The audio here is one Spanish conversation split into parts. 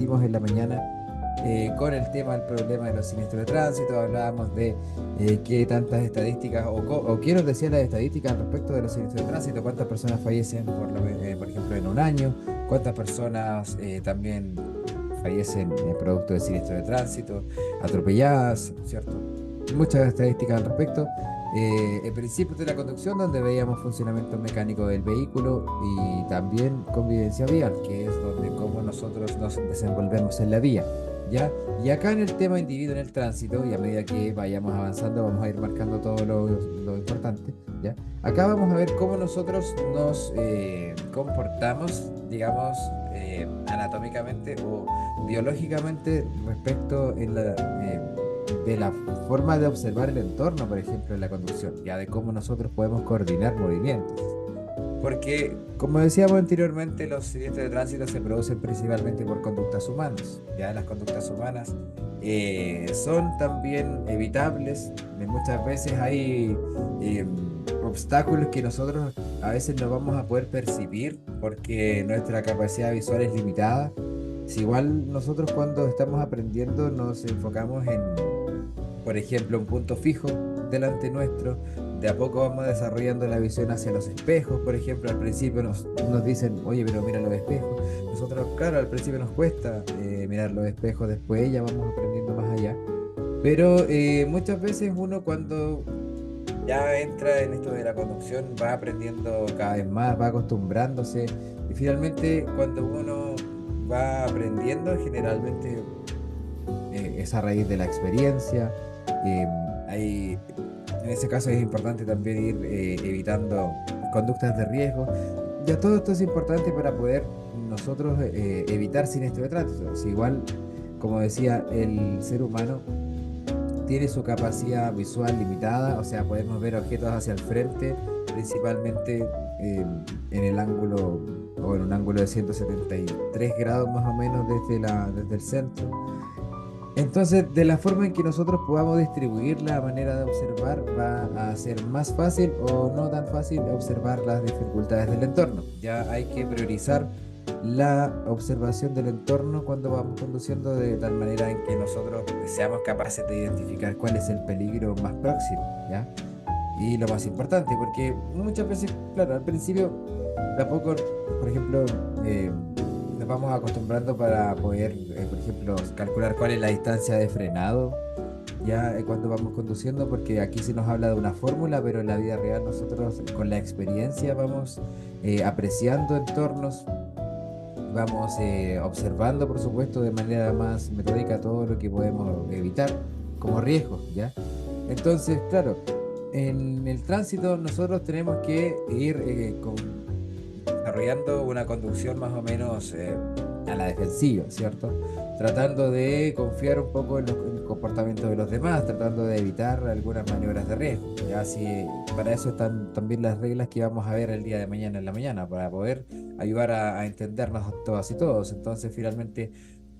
partimos en la mañana con el tema del problema de los siniestros de tránsito. Hablábamos de qué tantas estadísticas, o qué nos decían las estadísticas al respecto de los siniestros de tránsito, cuántas personas fallecen, por ejemplo, en un año, cuántas personas también fallecen producto de siniestro de tránsito, atropelladas, ¿cierto? Muchas estadísticas al respecto. El principio de la conducción, donde veíamos funcionamiento mecánico del vehículo y también convivencia vial, que es donde cómo nosotros nos desenvolvemos en la vía, ¿ya? Y acá en el tema individuo en el tránsito, y a medida que vayamos avanzando, vamos a ir marcando todo lo importante, ¿ya? Acá vamos a ver cómo nosotros nos comportamos, digamos, anatómicamente o biológicamente respecto de la forma de observar el entorno, por ejemplo, en la conducción, ya de cómo nosotros podemos coordinar movimientos. Porque, como decíamos anteriormente, los siniestros de tránsito se producen principalmente por conductas humanas. Ya las conductas humanas son también evitables. Muchas veces hay eh, obstáculos que nosotros a veces no vamos a poder percibir porque nuestra capacidad visual es limitada. Si igual nosotros cuando estamos aprendiendo nos enfocamos en, por ejemplo, un punto fijo delante nuestro, de a poco vamos desarrollando la visión hacia los espejos, por ejemplo, al principio nos dicen, oye, pero mira los espejos. Nosotros, claro, al principio nos cuesta mirar los espejos, después ya vamos aprendiendo más allá. Pero muchas veces uno cuando ya entra en esto de la conducción va aprendiendo cada vez más, va acostumbrándose y finalmente cuando uno va aprendiendo generalmente es a raíz de la experiencia. eh, hay, en ese caso es importante también ir evitando conductas de riesgo. Ya todo esto es importante para poder nosotros evitar siniestro de tránsito. Si igual, como decía, el ser humano tiene su capacidad visual limitada, o sea, podemos ver objetos hacia el frente, principalmente en el ángulo o en un ángulo de 173 grados más o menos desde el centro. Entonces, de la forma en que nosotros podamos distribuir la manera de observar, va a ser más fácil o no tan fácil observar las dificultades del entorno. Ya hay que priorizar la observación del entorno cuando vamos conduciendo de tal manera en que nosotros seamos capaces de identificar cuál es el peligro más próximo, ¿ya? Y lo más importante, porque muchas veces, claro, al principio tampoco, por ejemplo, eh, nos vamos acostumbrando para poder, por ejemplo, calcular cuál es la distancia de frenado, ya cuando vamos conduciendo, porque aquí se nos habla de una fórmula, pero en la vida real nosotros con la experiencia vamos apreciando entornos, vamos observando, por supuesto, de manera más metódica todo lo que podemos evitar como riesgo, ¿ya? Entonces, claro, en el tránsito nosotros tenemos que ir desarrollando una conducción más o menos a la defensiva, ¿cierto? Tratando de confiar un poco en el comportamiento de los demás, tratando de evitar algunas maniobras de riesgo. Ya así, para eso están también las reglas que vamos a ver el día de mañana en la mañana, para poder ayudar a entendernos todas y todos. Entonces, finalmente,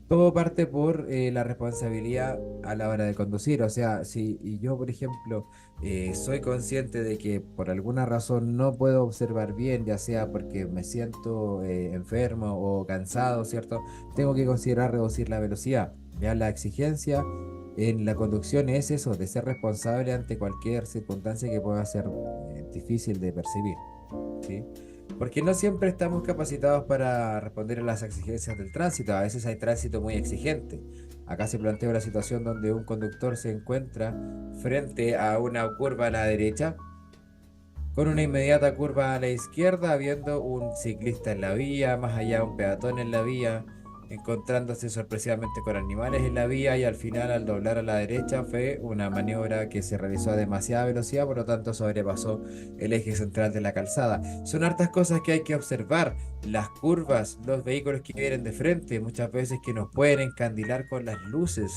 todo parte por la responsabilidad a la hora de conducir. O sea, si y yo, por ejemplo, soy consciente de que por alguna razón no puedo observar bien, ya sea porque me siento enfermo o cansado, ¿cierto? Tengo que considerar reducir la velocidad. Ya la exigencia en la conducción es eso, de ser responsable ante cualquier circunstancia que pueda ser difícil de percibir, ¿sí? Porque no siempre estamos capacitados para responder a las exigencias del tránsito. A veces hay tránsito muy exigente. Acá se plantea una situación donde un conductor se encuentra frente a una curva a la derecha, con una inmediata curva a la izquierda, habiendo un ciclista en la vía, más allá un peatón en la vía, encontrándose sorpresivamente con animales en la vía y al final al doblar a la derecha fue una maniobra que se realizó a demasiada velocidad, por lo tanto sobrepasó el eje central de la calzada. Son hartas cosas que hay que observar, las curvas, los vehículos que vienen de frente, muchas veces que nos pueden encandilar con las luces,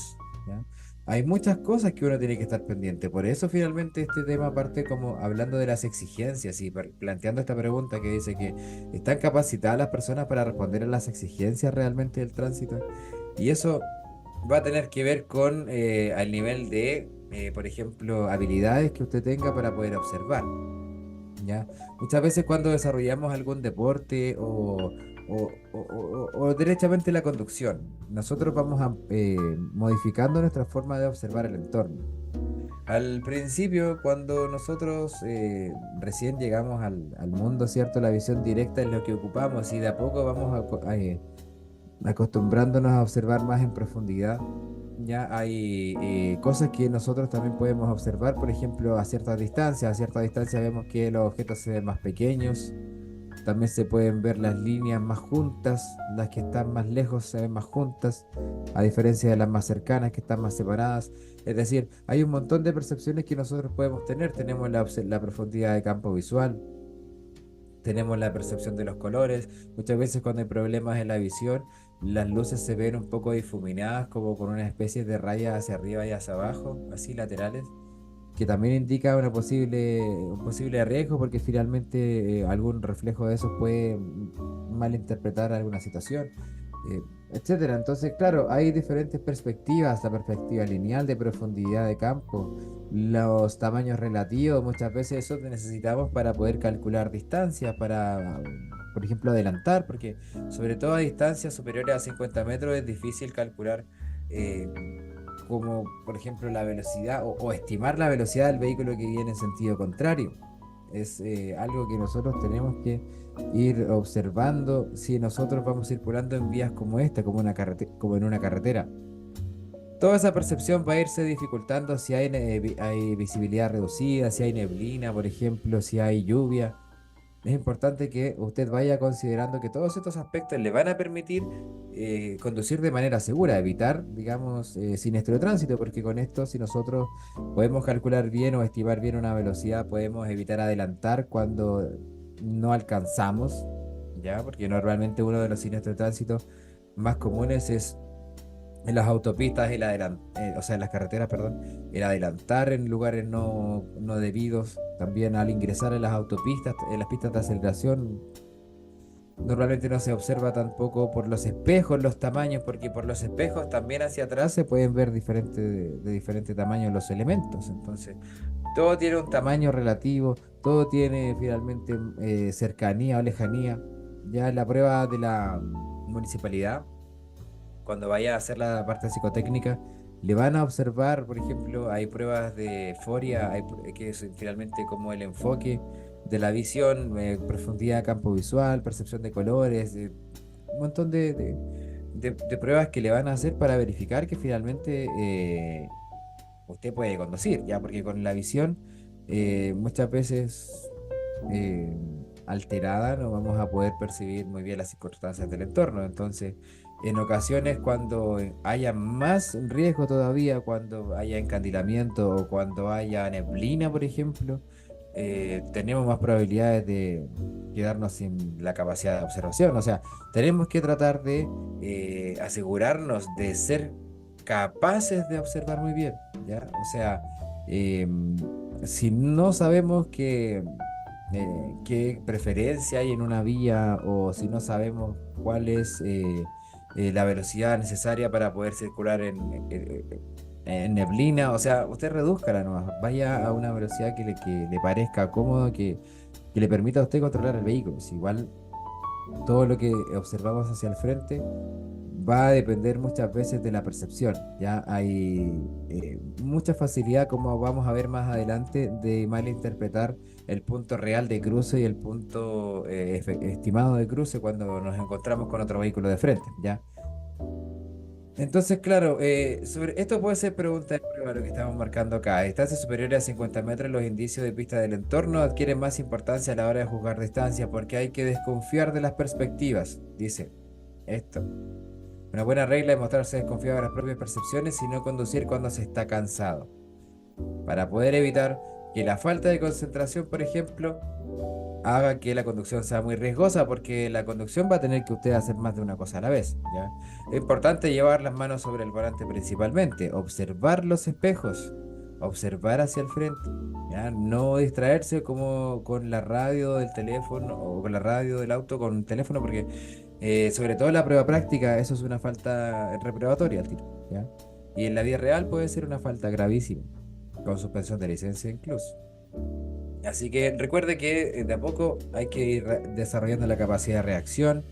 ¿ya? Hay muchas cosas que uno tiene que estar pendiente. Por eso finalmente este tema parte como hablando de las exigencias y planteando esta pregunta que dice que ¿están capacitadas las personas para responder a las exigencias realmente del tránsito? Y eso va a tener que ver con al nivel de, por ejemplo, habilidades que usted tenga para poder observar. ¿Ya? Muchas veces cuando desarrollamos algún deporte o derechamente la conducción. Nosotros vamos modificando nuestra forma de observar el entorno. Al principio, cuando nosotros recién llegamos al mundo, ¿cierto? La visión directa es lo que ocupamos y de a poco vamos acostumbrándonos a observar más en profundidad. Ya hay cosas que nosotros también podemos observar, por ejemplo, a ciertas distancias. A cierta distancia vemos que los objetos se ven más pequeños. También se pueden ver las líneas más juntas, las que están más lejos se ven más juntas, a diferencia de las más cercanas que están más separadas. Es decir, hay un montón de percepciones que nosotros podemos tener. Tenemos la profundidad de campo visual, tenemos la percepción de los colores. Muchas veces cuando hay problemas en la visión, las luces se ven un poco difuminadas, como con una especie de rayas hacia arriba y hacia abajo, así laterales, que también indica un posible riesgo porque finalmente algún reflejo de esos puede malinterpretar alguna situación, etcétera. Entonces, claro, hay diferentes perspectivas, la perspectiva lineal de profundidad de campo, los tamaños relativos, muchas veces eso necesitamos para poder calcular distancias, para, por ejemplo, adelantar, porque sobre todo a distancias superiores a 50 metros es difícil calcular. eh, Como por ejemplo la velocidad o estimar la velocidad del vehículo que viene en sentido contrario. Es algo que nosotros tenemos que ir observando si nosotros vamos circulando en vías como esta, como en una carretera. Toda esa percepción va a irse dificultando si hay visibilidad reducida, si hay neblina, por ejemplo, si hay lluvia. Es importante que usted vaya considerando que todos estos aspectos le van a permitir conducir de manera segura, evitar, digamos, siniestro de tránsito, porque con esto, si nosotros podemos calcular bien o estimar bien una velocidad, podemos evitar adelantar cuando no alcanzamos, ¿ya? Porque normalmente uno de los siniestros de tránsito más comunes es en las autopistas, o sea, en las carreteras, perdón, el adelantar en lugares no debidos, también al ingresar en las autopistas, en las pistas de aceleración, normalmente no se observa tampoco por los espejos los tamaños, porque por los espejos también hacia atrás se pueden ver de diferente tamaño los elementos. Entonces, todo tiene un tamaño relativo, todo tiene finalmente cercanía o lejanía. Ya en la prueba de la municipalidad, cuando vaya a hacer la parte psicotécnica, le van a observar, por ejemplo, hay pruebas de foria, que es finalmente como el enfoque de la visión, profundidad de campo visual, percepción de colores, un montón de pruebas que le van a hacer para verificar que finalmente usted puede conducir, ya, porque con la visión muchas veces eh, alterada no vamos a poder percibir muy bien las circunstancias del entorno. Entonces, en ocasiones cuando haya más riesgo todavía, cuando haya encandilamiento o cuando haya neblina, por ejemplo, tenemos más probabilidades de quedarnos sin la capacidad de observación. O sea, tenemos que tratar de asegurarnos de ser capaces de observar muy bien, ¿ya? O sea, si no sabemos qué preferencia hay en una vía o si no sabemos cuál es la velocidad necesaria para poder circular en neblina, o sea, usted redúzcala nomás, vaya a una velocidad que le parezca cómodo, que le permita a usted controlar el vehículo. Si igual todo lo que observamos hacia el frente va a depender muchas veces de la percepción. Ya hay mucha facilidad, como vamos a ver más adelante, de malinterpretar el punto real de cruce y el punto estimado de cruce cuando nos encontramos con otro vehículo de frente, ¿ya? Entonces, claro, sobre esto puede ser pregunta de prueba lo que estamos marcando acá. Distancias superiores a 50 metros, los indicios de pista del entorno adquieren más importancia a la hora de juzgar distancia porque hay que desconfiar de las perspectivas, dice esto. Una buena regla es mostrarse desconfiado de las propias percepciones y no conducir cuando se está cansado, para poder evitar que la falta de concentración, por ejemplo, haga que la conducción sea muy riesgosa, porque la conducción va a tener que usted hacer más de una cosa a la vez, ¿ya? Es importante llevar las manos sobre el volante principalmente, observar los espejos, observar hacia el frente, ¿ya? No distraerse como con la radio del teléfono o con la radio del auto con el teléfono, porque sobre todo en la prueba práctica, eso es una falta reprobatoria al tiro, ¿ya? Y en la vida real puede ser una falta gravísima, con suspensión de licencia incluso. Así que recuerde que de a poco hay que ir desarrollando la capacidad de reacción,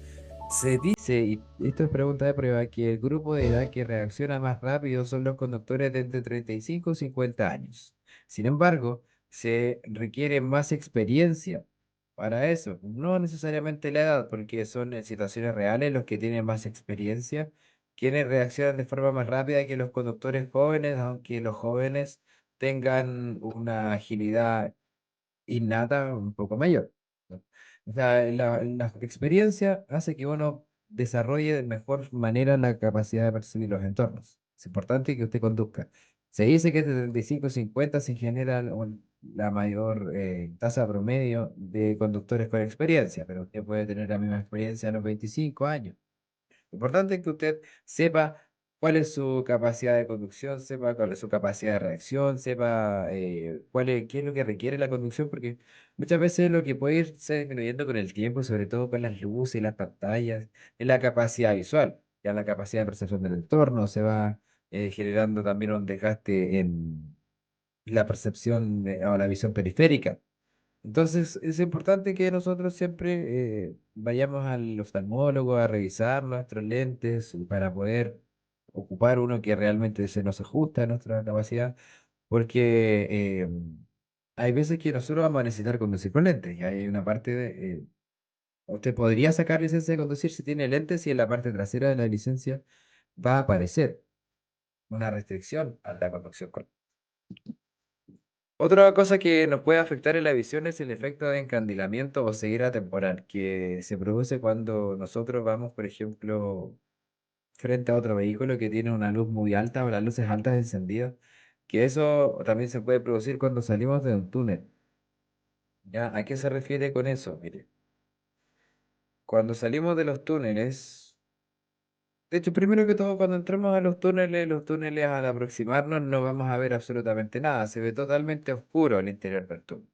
Se dice, y esto es pregunta de prueba, que el grupo de edad que reacciona más rápido son los conductores de entre 35 y 50 años. Sin embargo, se requiere más experiencia para eso, no necesariamente la edad, porque son en situaciones reales los que tienen más experiencia, quienes reaccionan de forma más rápida que los conductores jóvenes, aunque los jóvenes tengan una agilidad innata un poco mayor, ¿no? O sea, la experiencia hace que uno desarrolle de mejor manera la capacidad de percibir los entornos. Es importante que usted conduzca. Se dice que de 35 a 50 se genera la mayor tasa promedio de conductores con experiencia, pero usted puede tener la misma experiencia a los 25 años. Importante que usted sepa cuál es su capacidad de conducción, sepa cuál es su capacidad de reacción, sepa qué es lo que requiere la conducción, porque muchas veces lo que puede irse disminuyendo con el tiempo, sobre todo con las luces y las pantallas, es la capacidad visual, ya la capacidad de percepción del entorno, se va generando también un desgaste en la percepción o la visión periférica. Entonces, es importante que nosotros siempre vayamos al oftalmólogo a revisar nuestros lentes para poder ocupar uno que realmente se nos ajusta a nuestra capacidad, porque hay veces que nosotros vamos a necesitar conducir con lentes, y hay una parte usted podría sacar licencia de conducir si tiene lentes y en la parte trasera de la licencia va a aparecer una restricción a la conducción. Otra cosa que nos puede afectar en la visión es el efecto de encandilamiento o ceguera temporal, que se produce cuando nosotros vamos, por ejemplo, frente a otro vehículo que tiene una luz muy alta o las luces altas encendidas, que eso también se puede producir cuando salimos de un túnel. ¿Ya? ¿A qué se refiere con eso? Mire, cuando salimos de los túneles, de hecho, primero que todo, cuando entramos a los túneles al aproximarnos no vamos a ver absolutamente nada, se ve totalmente oscuro al interior del túnel.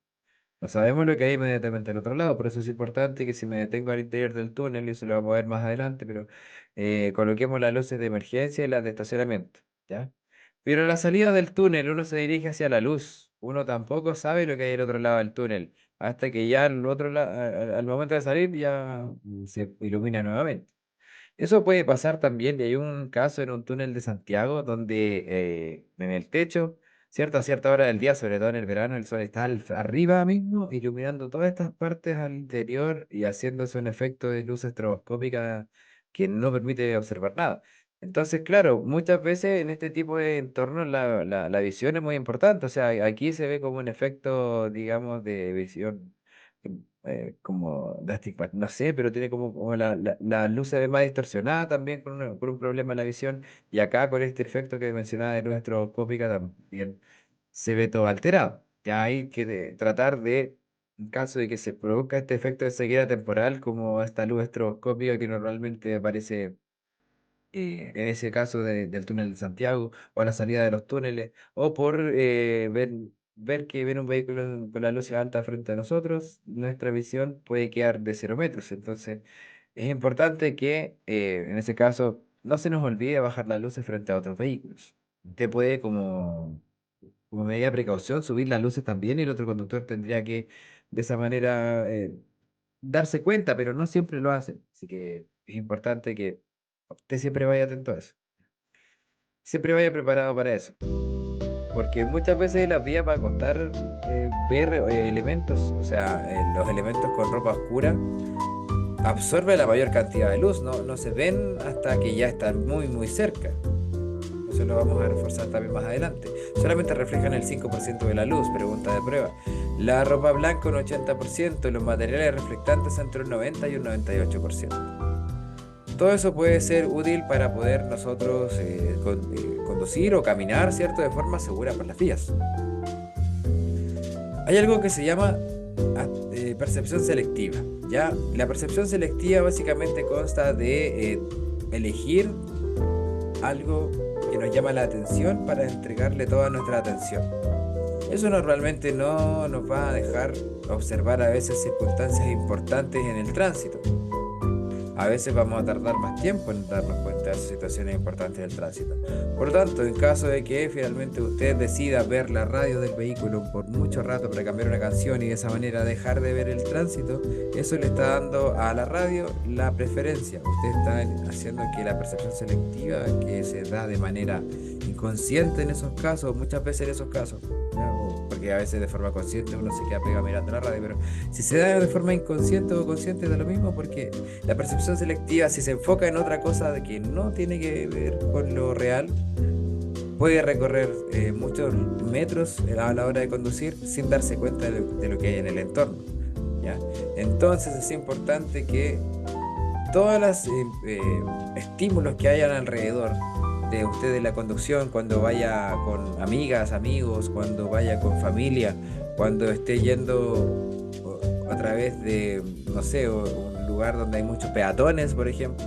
No sabemos lo que hay inmediatamente al otro lado, por eso es importante que si me detengo al interior del túnel, y eso lo vamos a ver más adelante, pero coloquemos las luces de emergencia y las de estacionamiento, ¿ya? Pero a la salida del túnel uno se dirige hacia la luz, uno tampoco sabe lo que hay al otro lado del túnel, hasta que ya al otro lado, al momento de salir ya se ilumina nuevamente. Eso puede pasar también, y hay un caso en un túnel de Santiago donde en el techo, a cierta hora del día, sobre todo en el verano, el sol está arriba mismo, iluminando todas estas partes al interior y haciéndose un efecto de luz estroboscópica que no permite observar nada. Entonces, claro, muchas veces en este tipo de entornos la visión es muy importante. O sea, aquí se ve como un efecto, digamos, de visión como de astigmatismo, no sé, pero tiene como la luz se ve más distorsionada también con un problema en la visión. Y acá con este efecto que mencionaba de luz estroboscópica también se ve todo alterado. Ya hay que tratar de, en caso de que se produzca este efecto de ceguera temporal, como esta luz estroboscópica que normalmente aparece en ese caso del túnel de Santiago, o a la salida de los túneles, o por ver que viene un vehículo con la luz alta frente a nosotros, nuestra visión puede quedar de 0 metros. Entonces, es importante que en ese caso no se nos olvide bajar las luces frente a otros vehículos. Usted puede, como medida de precaución, subir las luces también, y el otro conductor tendría que, de esa manera, darse cuenta, pero no siempre lo hace. Así que es importante que usted siempre vaya atento a eso. Siempre vaya preparado para eso. Porque muchas veces las vías va a costar ver elementos, o sea, los elementos con ropa oscura absorben la mayor cantidad de luz, no se ven hasta que ya están muy, muy cerca. Eso lo vamos a reforzar también más adelante. Solamente reflejan el 5% de la luz, pregunta de prueba. La ropa blanca un 80%, y los materiales reflectantes entre un 90 y un 98%. Todo eso puede ser útil para poder nosotros conducir o caminar, ¿cierto?, de forma segura por las vías. Hay algo que se llama percepción selectiva, ¿ya? La percepción selectiva básicamente consta de elegir algo que nos llama la atención para entregarle toda nuestra atención. Eso normalmente no nos va a dejar observar a veces circunstancias importantes en el tránsito. A veces vamos a tardar más tiempo en darnos cuenta diversas situaciones importantes del tránsito. Por lo tanto, en caso de que finalmente usted decida ver la radio del vehículo por mucho rato para cambiar una canción y de esa manera dejar de ver el tránsito, eso le está dando a la radio la preferencia. Usted está haciendo que la percepción selectiva, que se da de manera inconsciente en esos casos, muchas veces en esos casos, ¿ya? Porque a veces de forma consciente uno se queda pegado mirando la radio, pero si se da de forma inconsciente o consciente da lo mismo, porque la percepción selectiva, si se enfoca en otra cosa de que no tiene que ver con lo real, puede recorrer muchos metros a la hora de conducir sin darse cuenta de lo que hay en el entorno, ¿ya? Entonces es importante que todos los estímulos que hayan alrededor de usted en la conducción, cuando vaya con amigas, amigos, cuando vaya con familia, cuando esté yendo a través de, no sé, un lugar donde hay muchos peatones, por ejemplo,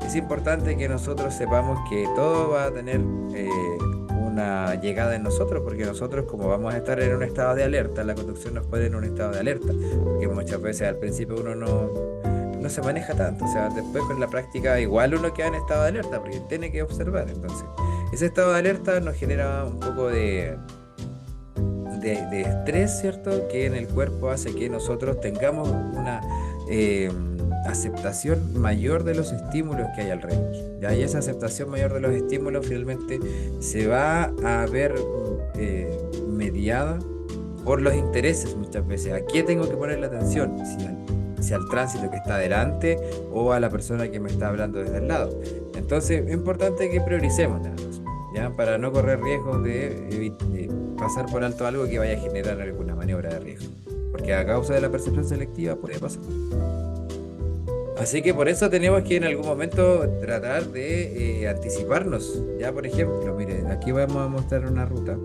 es importante que nosotros sepamos que todo va a tener una llegada en nosotros, porque nosotros como vamos a estar en un estado de alerta, la conducción nos pone en un estado de alerta, porque muchas veces al principio uno no se maneja tanto, o sea, después con la práctica igual uno queda en estado de alerta, porque tiene que observar, entonces ese estado de alerta nos genera un poco de estrés, ¿cierto? Que en el cuerpo hace que nosotros tengamos una eh, aceptación mayor de los estímulos que hay alrededor. ¿Ya? Y esa aceptación mayor de los estímulos finalmente se va a ver mediada por los intereses muchas veces. ¿A qué tengo que poner la atención? Si al tránsito que está adelante o a la persona que me está hablando desde el lado. Entonces es importante que prioricemos nada más, ¿ya? Para no correr riesgos de pasar por alto algo que vaya a generar alguna maniobra de riesgo. Porque a causa de la percepción selectiva puede pasar. Así que por eso tenemos que en algún momento tratar de anticiparnos. Ya, por ejemplo, mire, aquí vamos a mostrar una ruta.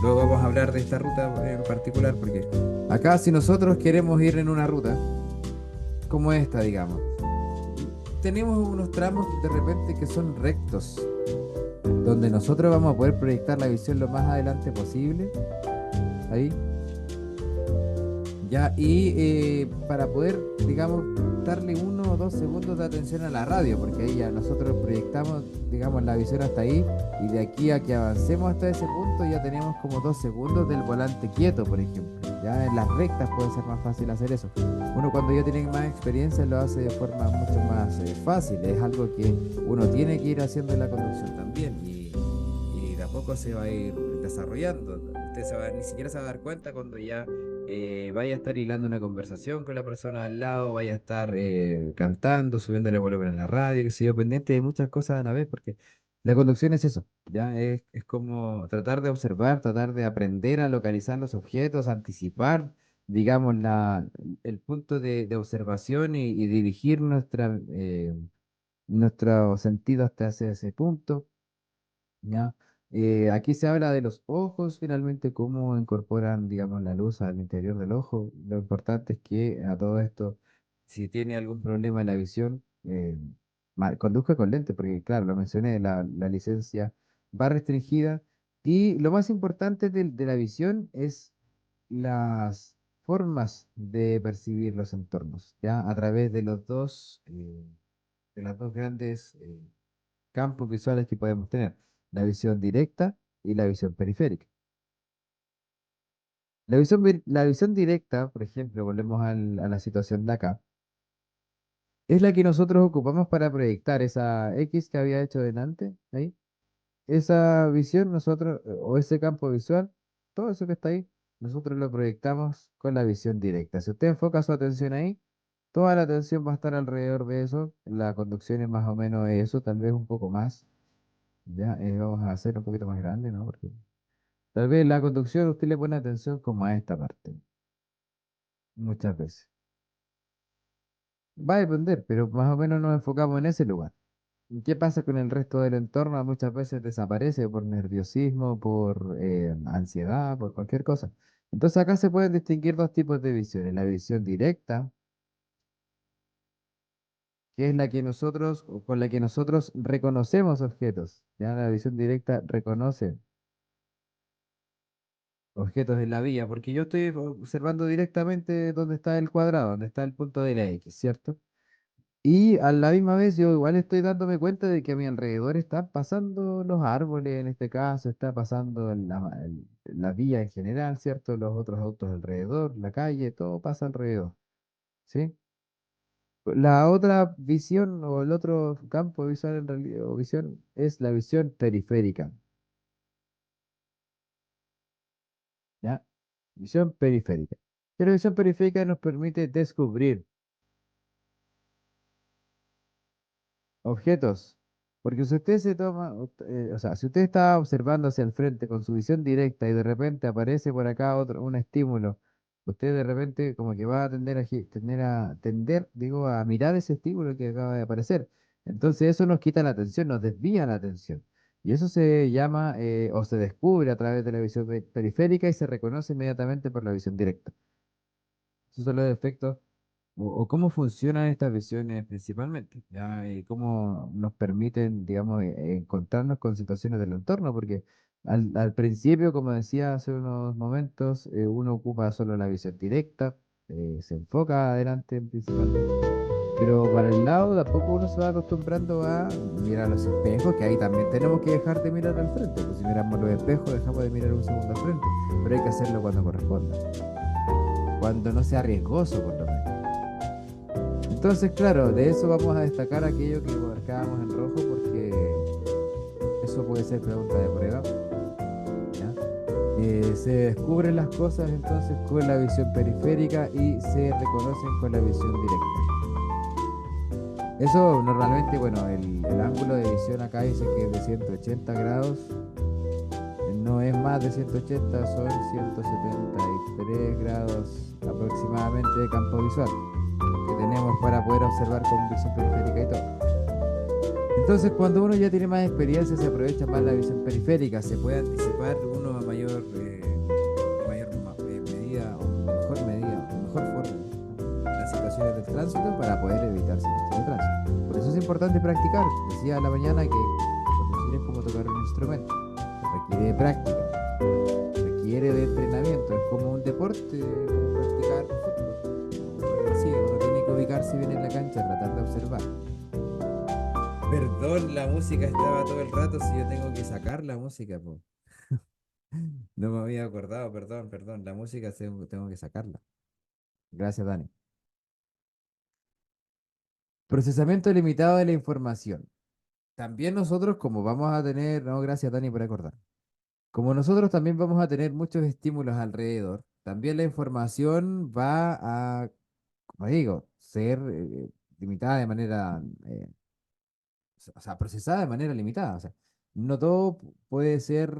Luego vamos a hablar de esta ruta en particular, porque acá si nosotros queremos ir en una ruta como esta, digamos, tenemos unos tramos de repente que son rectos, donde nosotros vamos a poder proyectar la visión lo más adelante posible. Ahí. Ya, y para poder, digamos, darle 1 o 2 segundos de atención a la radio, porque ahí ya nosotros proyectamos, digamos, la visión hasta ahí, y de aquí a que avancemos hasta ese punto ya tenemos como 2 segundos del volante quieto, por ejemplo. Ya en las rectas puede ser más fácil hacer eso. Uno cuando ya tiene más experiencia lo hace de forma mucho más fácil, es algo que uno tiene que ir haciendo en la conducción también, y de a poco se va a ir desarrollando. Usted ni siquiera se va a dar cuenta cuando ya vaya a estar hilando una conversación con la persona al lado, vaya a estar cantando, subiéndole volumen a la radio, que sé yo, pendiente de muchas cosas a la vez, porque la conducción es eso, ya es como tratar de observar, tratar de aprender a localizar los objetos, anticipar, digamos, el punto de observación y dirigir nuestro sentido hasta ese punto. ¿Ya? Aquí se habla de los ojos, finalmente, cómo incorporan, digamos, la luz al interior del ojo. Lo importante es que a todo esto, si tiene algún problema en la visión, conduzca con lente, porque claro, lo mencioné, la licencia va restringida. Y lo más importante de la visión es las formas de percibir los entornos, ¿ya? A través de las dos grandes campos visuales que podemos tener, la visión directa y la visión periférica. La visión directa, por ejemplo, volvemos a la situación de acá, es la que nosotros ocupamos para proyectar esa X que había hecho delante, ahí. Esa visión nosotros, o ese campo visual, todo eso que está ahí, nosotros lo proyectamos con la visión directa. Si usted enfoca su atención ahí, toda la atención va a estar alrededor de eso. La conducción es más o menos eso, tal vez un poco más. Ya, vamos a hacer un poquito más grande, ¿no? Porque tal vez la conducción usted le pone atención como a esta parte, muchas veces. Va a depender, pero más o menos nos enfocamos en ese lugar. ¿Y qué pasa con el resto del entorno? Muchas veces desaparece por nerviosismo, por ansiedad, por cualquier cosa. Entonces acá se pueden distinguir dos tipos de visiones. La visión directa, que es la que nosotros, o con la que nosotros reconocemos objetos. Ya la visión directa reconoce objetos en la vía, porque yo estoy observando directamente dónde está el cuadrado, dónde está el punto de la X, ¿cierto? Y a la misma vez yo igual estoy dándome cuenta de que a mi alrededor están pasando los árboles, en este caso, está pasando la vía en general, ¿cierto? Los otros autos alrededor, la calle, todo pasa alrededor, ¿sí? La otra visión o el otro campo visual en realidad, o visión es la visión periférica, ¿ya? Visión periférica. Que la visión periférica nos permite descubrir objetos. Porque si usted se toma, o sea, si usted está observando hacia el frente con su visión directa y de repente aparece por acá otro, un estímulo, usted de repente como que va a tender tender, digo, a mirar ese estímulo que acaba de aparecer. Entonces eso nos quita la atención, nos desvía la atención. Y eso se llama o se descubre a través de la visión periférica y se reconoce inmediatamente por la visión directa. Esos son los efectos o cómo funcionan estas visiones principalmente, ¿ya? Y cómo nos permiten, digamos, encontrarnos con situaciones del entorno, porque al principio, como decía hace unos momentos, uno ocupa solo la visión directa, se enfoca adelante principalmente, pero para el lado de a poco uno se va acostumbrando a mirar los espejos, que ahí también tenemos que dejar de mirar al frente, pues si miramos los espejos dejamos de mirar un segundo al frente, pero hay que hacerlo cuando corresponda, cuando no sea riesgoso por lo menos. Entonces, claro, de eso vamos a destacar aquello que marcábamos en rojo porque eso puede ser pregunta de prueba, ¿ya? Se descubren las cosas entonces con la visión periférica y se reconocen con la visión directa. Eso normalmente, bueno, el ángulo de visión acá dice que es de 180 grados, no es más de 180, son 173 grados aproximadamente de campo visual que tenemos para poder observar con visión periférica y todo. Entonces, cuando uno ya tiene más experiencia, se aprovecha más la visión periférica, se puede anticipar uno a mayor medida o mejor forma las situaciones del tránsito para poder evitar siniestros de tránsito. Por eso es importante practicar. Decía a la mañana que conducir es como tocar un instrumento, requiere de práctica, requiere de entrenamiento, es como un deporte, como practicar fútbol. Así, uno tiene que ubicarse bien en la cancha, tratar de observar. Perdón, la música estaba todo el rato si yo tengo que sacar la música, po. No me había acordado, perdón, perdón. La música tengo que sacarla. Gracias, Dani. Procesamiento limitado de la información. También nosotros, como vamos a tener, no, gracias, Dani, por acordar. Como nosotros también vamos a tener muchos estímulos alrededor, también la información va a, como digo, ser limitada de manera, o sea, procesada de manera limitada. O sea, no todo puede ser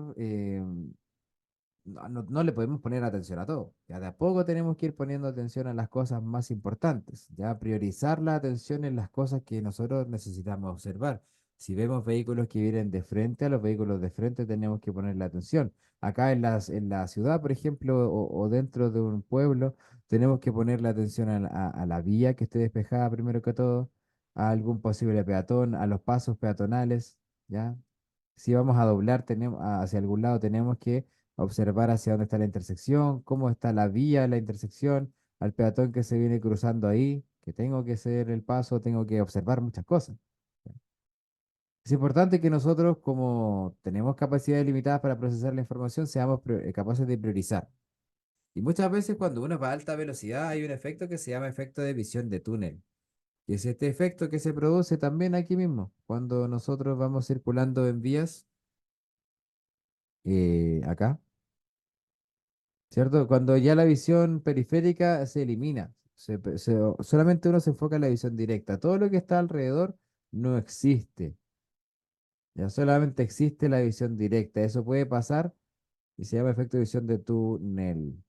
no le podemos poner atención a todo. Ya de a poco tenemos que ir poniendo atención a las cosas más importantes, ya priorizar la atención en las cosas que nosotros necesitamos observar. Si vemos vehículos que vienen de frente, a los vehículos de frente tenemos que ponerle atención. Acá en la ciudad, por ejemplo, o dentro de un pueblo, tenemos que ponerle atención a la vía que esté despejada primero que todo, a algún posible peatón, a los pasos peatonales, ¿ya? Si vamos a doblar hacia algún lado, tenemos que observar hacia dónde está la intersección, cómo está la vía, la intersección, al peatón que se viene cruzando ahí, que tengo que hacer el paso, tengo que observar muchas cosas. Es importante que nosotros, como tenemos capacidades limitadas para procesar la información, seamos capaces de priorizar. Y muchas veces cuando uno va a alta velocidad hay un efecto que se llama efecto de visión de túnel. Y es este efecto que se produce también aquí mismo, cuando nosotros vamos circulando en vías acá. ¿Cierto? Cuando ya la visión periférica se elimina, solamente uno se enfoca en la visión directa. Todo lo que está alrededor no existe. Ya solamente existe la visión directa. Eso puede pasar y se llama efecto de visión de túnel.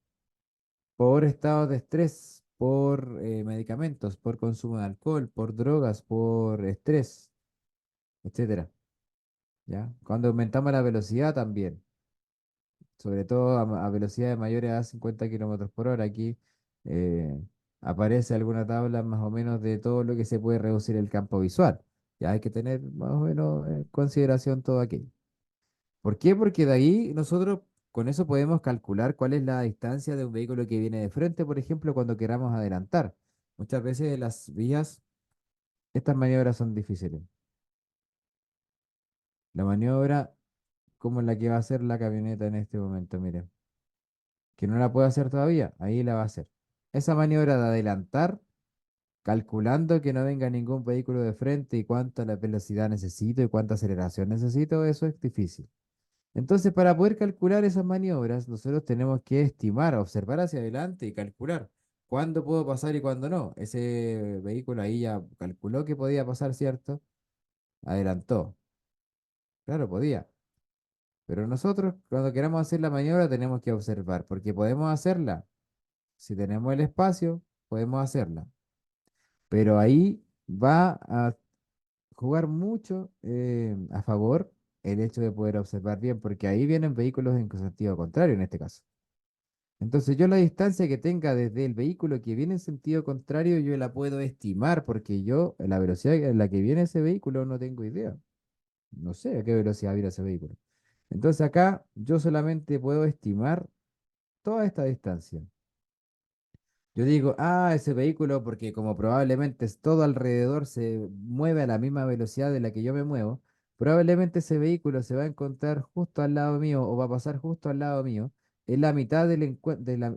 Por estados de estrés, por medicamentos, por consumo de alcohol, por drogas, por estrés, etcétera. ¿Ya? Cuando aumentamos la velocidad también. Sobre todo a velocidades mayores a 50 kilómetros por hora. Aquí eh, aparece alguna tabla más o menos de todo lo que se puede reducir el campo visual. Ya hay que tener más o menos en consideración todo aquello. ¿Por qué? Porque de ahí nosotros con eso podemos calcular cuál es la distancia de un vehículo que viene de frente, por ejemplo, cuando queramos adelantar. Muchas veces las vías Estas maniobras son difíciles. La maniobra como la que va a hacer la camioneta en este momento, miren, que no la puede hacer todavía, ahí la va a hacer. Esa maniobra de adelantar, calculando que no venga ningún vehículo de frente y cuánta la velocidad necesito y cuánta aceleración necesito, eso es difícil. Entonces, para poder calcular esas maniobras, nosotros tenemos que estimar, observar hacia adelante y calcular cuándo puedo pasar y cuándo no. Ese vehículo ahí ya calculó que podía pasar, ¿cierto? Adelantó. Claro, podía. Pero nosotros, cuando queramos hacer la maniobra, tenemos que observar, porque podemos hacerla. Si tenemos el espacio, podemos hacerla. Pero ahí va a jugar mucho a favor el hecho de poder observar bien, porque ahí vienen vehículos en sentido contrario en este caso. Entonces yo la distancia que tenga desde el vehículo que viene en sentido contrario, yo la puedo estimar, porque yo, la velocidad en la que viene ese vehículo, no tengo idea. No sé a qué velocidad viene ese vehículo. Entonces acá yo solamente puedo estimar toda esta distancia. Yo digo, ese vehículo, porque como probablemente es todo alrededor se mueve a la misma velocidad de la que yo me muevo, probablemente ese vehículo se va a encontrar justo al lado mío o va a pasar justo al lado mío en la mitad de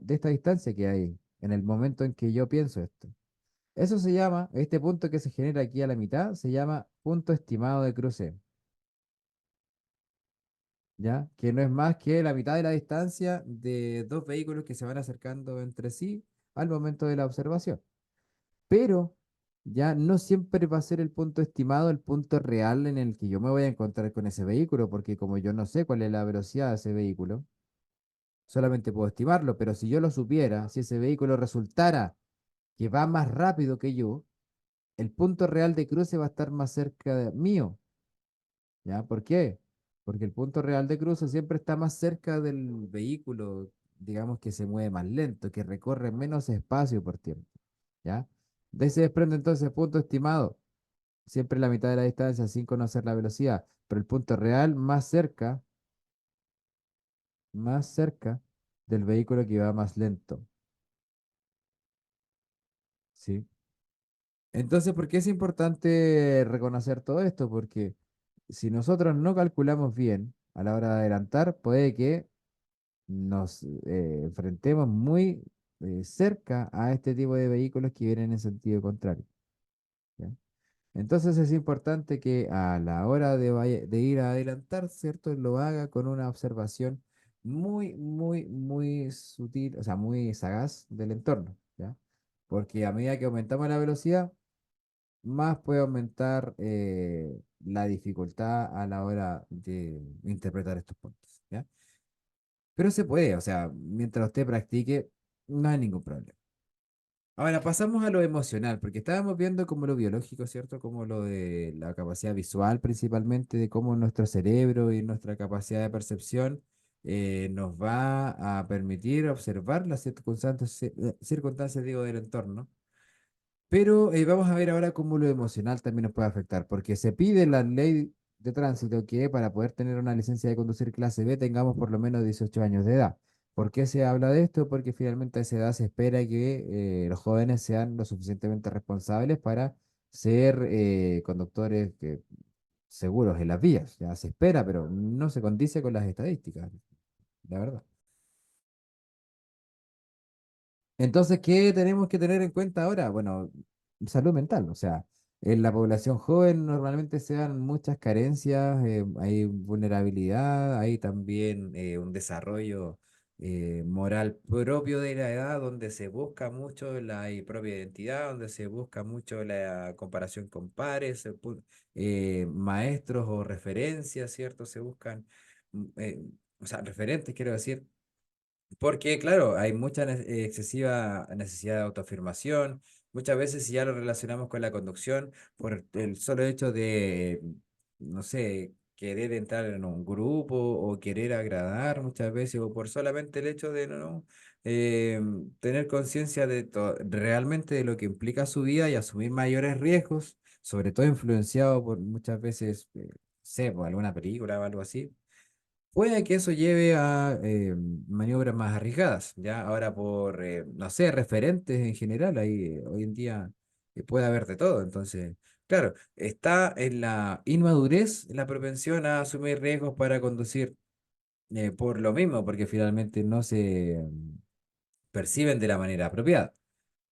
esta distancia que hay en el momento en que yo pienso esto. Eso se llama, este punto que se genera aquí a la mitad, se llama punto estimado de cruce, ¿ya? Que no es más que la mitad de la distancia de dos vehículos que se van acercando entre sí al momento de la observación. Pero ya no siempre va a ser el punto estimado, el punto real en el que yo me voy a encontrar con ese vehículo, porque como yo no sé cuál es la velocidad de ese vehículo, solamente puedo estimarlo, pero si yo lo supiera, si ese vehículo resultara que va más rápido que yo, el punto real de cruce va a estar más cerca de mío, ¿ya? ¿Por qué? Porque el punto real de cruce siempre está más cerca del vehículo, digamos que se mueve más lento, que recorre menos espacio por tiempo, ¿ya? De ahí se desprende entonces el punto estimado, siempre la mitad de la distancia sin conocer la velocidad, pero el punto real más cerca del vehículo que va más lento, ¿sí? Entonces, ¿por qué es importante reconocer todo esto? Porque si nosotros no calculamos bien a la hora de adelantar, puede que nos enfrentemos muy cerca a este tipo de vehículos que vienen en sentido contrario, ¿ya? Entonces es importante que a la hora de ir a adelantar, ¿cierto? Lo haga con una observación muy, muy, muy sutil, o sea, muy sagaz del entorno, ¿ya? Porque a medida que aumentamos la velocidad, más puede aumentar la dificultad a la hora de interpretar estos puntos, ¿ya? Pero se puede, o sea, mientras usted practique, no hay ningún problema. Ahora pasamos a lo emocional, porque estábamos viendo como lo biológico, ¿cierto? Como lo de la capacidad visual principalmente, de cómo nuestro cerebro y nuestra capacidad de percepción nos va a permitir observar las circunstancias, digo, del entorno. Pero vamos a ver ahora cómo lo emocional también nos puede afectar, porque se pide en la ley de tránsito que para poder tener una licencia de conducir clase B tengamos por lo menos 18 años de edad. ¿Por qué se habla de esto? Porque finalmente a esa edad se espera que los jóvenes sean lo suficientemente responsables para ser conductores seguros en las vías. Ya se espera, pero no se condice con las estadísticas, la verdad. Entonces, ¿qué tenemos que tener en cuenta ahora? Bueno, salud mental, o sea, en la población joven normalmente se dan muchas carencias, hay vulnerabilidad, hay también un desarrollo moral propio de la edad, donde se busca mucho la propia identidad, donde se busca mucho la comparación con pares, maestros o referencias, ¿cierto? Se buscan, o sea, referentes, quiero decir porque, claro, hay mucha excesiva necesidad de autoafirmación. Muchas veces si ya lo relacionamos con la conducción, por el solo hecho de, no sé, querer entrar en un grupo o querer agradar muchas veces, o por solamente el hecho de no, eh, tener conciencia de realmente de lo que implica su vida y asumir mayores riesgos, sobre todo influenciado por muchas veces, sé, por alguna película o algo así. Puede que eso lleve a maniobras más arriesgadas, ¿ya? Ahora por, no sé, referentes en general, ahí hoy en día puede haber de todo, entonces Claro, está en la inmadurez la propensión a asumir riesgos para conducir por lo mismo, porque finalmente no se perciben de la manera apropiada.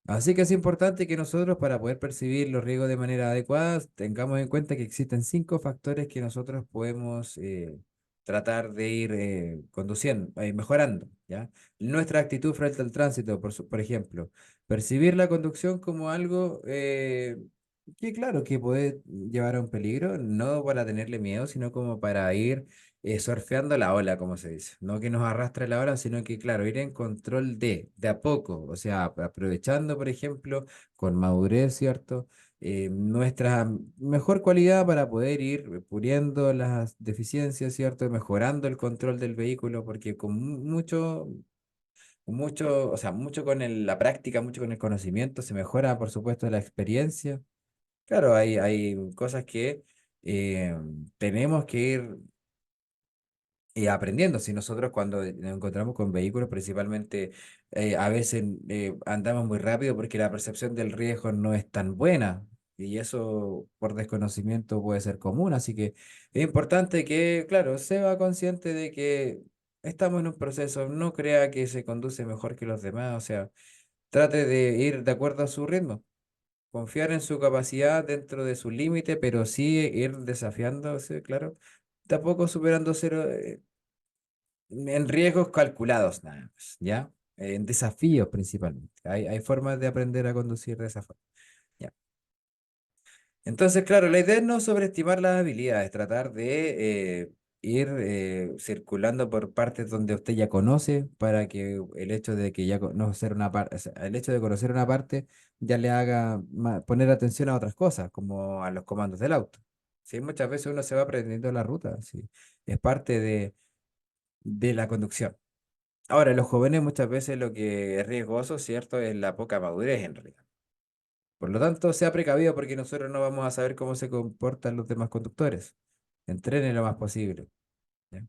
Así que es importante que nosotros, para poder percibir los riesgos de manera adecuada, tengamos en cuenta que existen 5 factores que nosotros podemos tratar de ir conduciendo, mejorando, ¿ya? Nuestra actitud frente al tránsito, por ejemplo, percibir la conducción como algo que, claro, que puede llevar a un peligro, no para tenerle miedo, sino como para ir surfeando la ola, como se dice. No que nos arrastre la ola, sino que, claro, ir en control de a poco, o sea, aprovechando, por ejemplo, con madurez, ¿cierto? Nuestra mejor cualidad para poder ir puliendo las deficiencias, ¿cierto? Mejorando el control del vehículo, porque con mucho, o sea, mucho con la práctica, mucho con el conocimiento, se mejora, por supuesto, la experiencia. Claro, hay cosas que eh, tenemos que ir aprendiendo. Si nosotros cuando nos encontramos con vehículos, principalmente a veces andamos muy rápido porque la percepción del riesgo no es tan buena y eso por desconocimiento puede ser común. Así que es importante que, claro, sea consciente de que estamos en un proceso, no crea que se conduce mejor que los demás, o sea, trate de ir de acuerdo a su ritmo. Confiar en su capacidad dentro de su límite, pero sí ir desafiándose, claro, tampoco superando cero, en riesgos calculados, nada más, ¿ya? En desafíos principalmente. Hay formas de aprender a conducir de esa forma, ¿ya? Entonces, claro, la idea es no sobreestimar las habilidades, tratar de ir circulando por partes donde usted ya conoce para que el hecho de que ya conocer una parte, el hecho de conocer una parte ya le haga poner atención a otras cosas, como a los comandos del auto. Sí, muchas veces uno se va aprendiendo la ruta, sí. Es parte de la conducción. Ahora, los jóvenes muchas veces lo que es riesgoso, ¿cierto? Es la poca madurez en realidad. Por lo tanto, sea precavido porque nosotros no vamos a saber cómo se comportan los demás conductores. Entrene lo más posible. ¿Ya?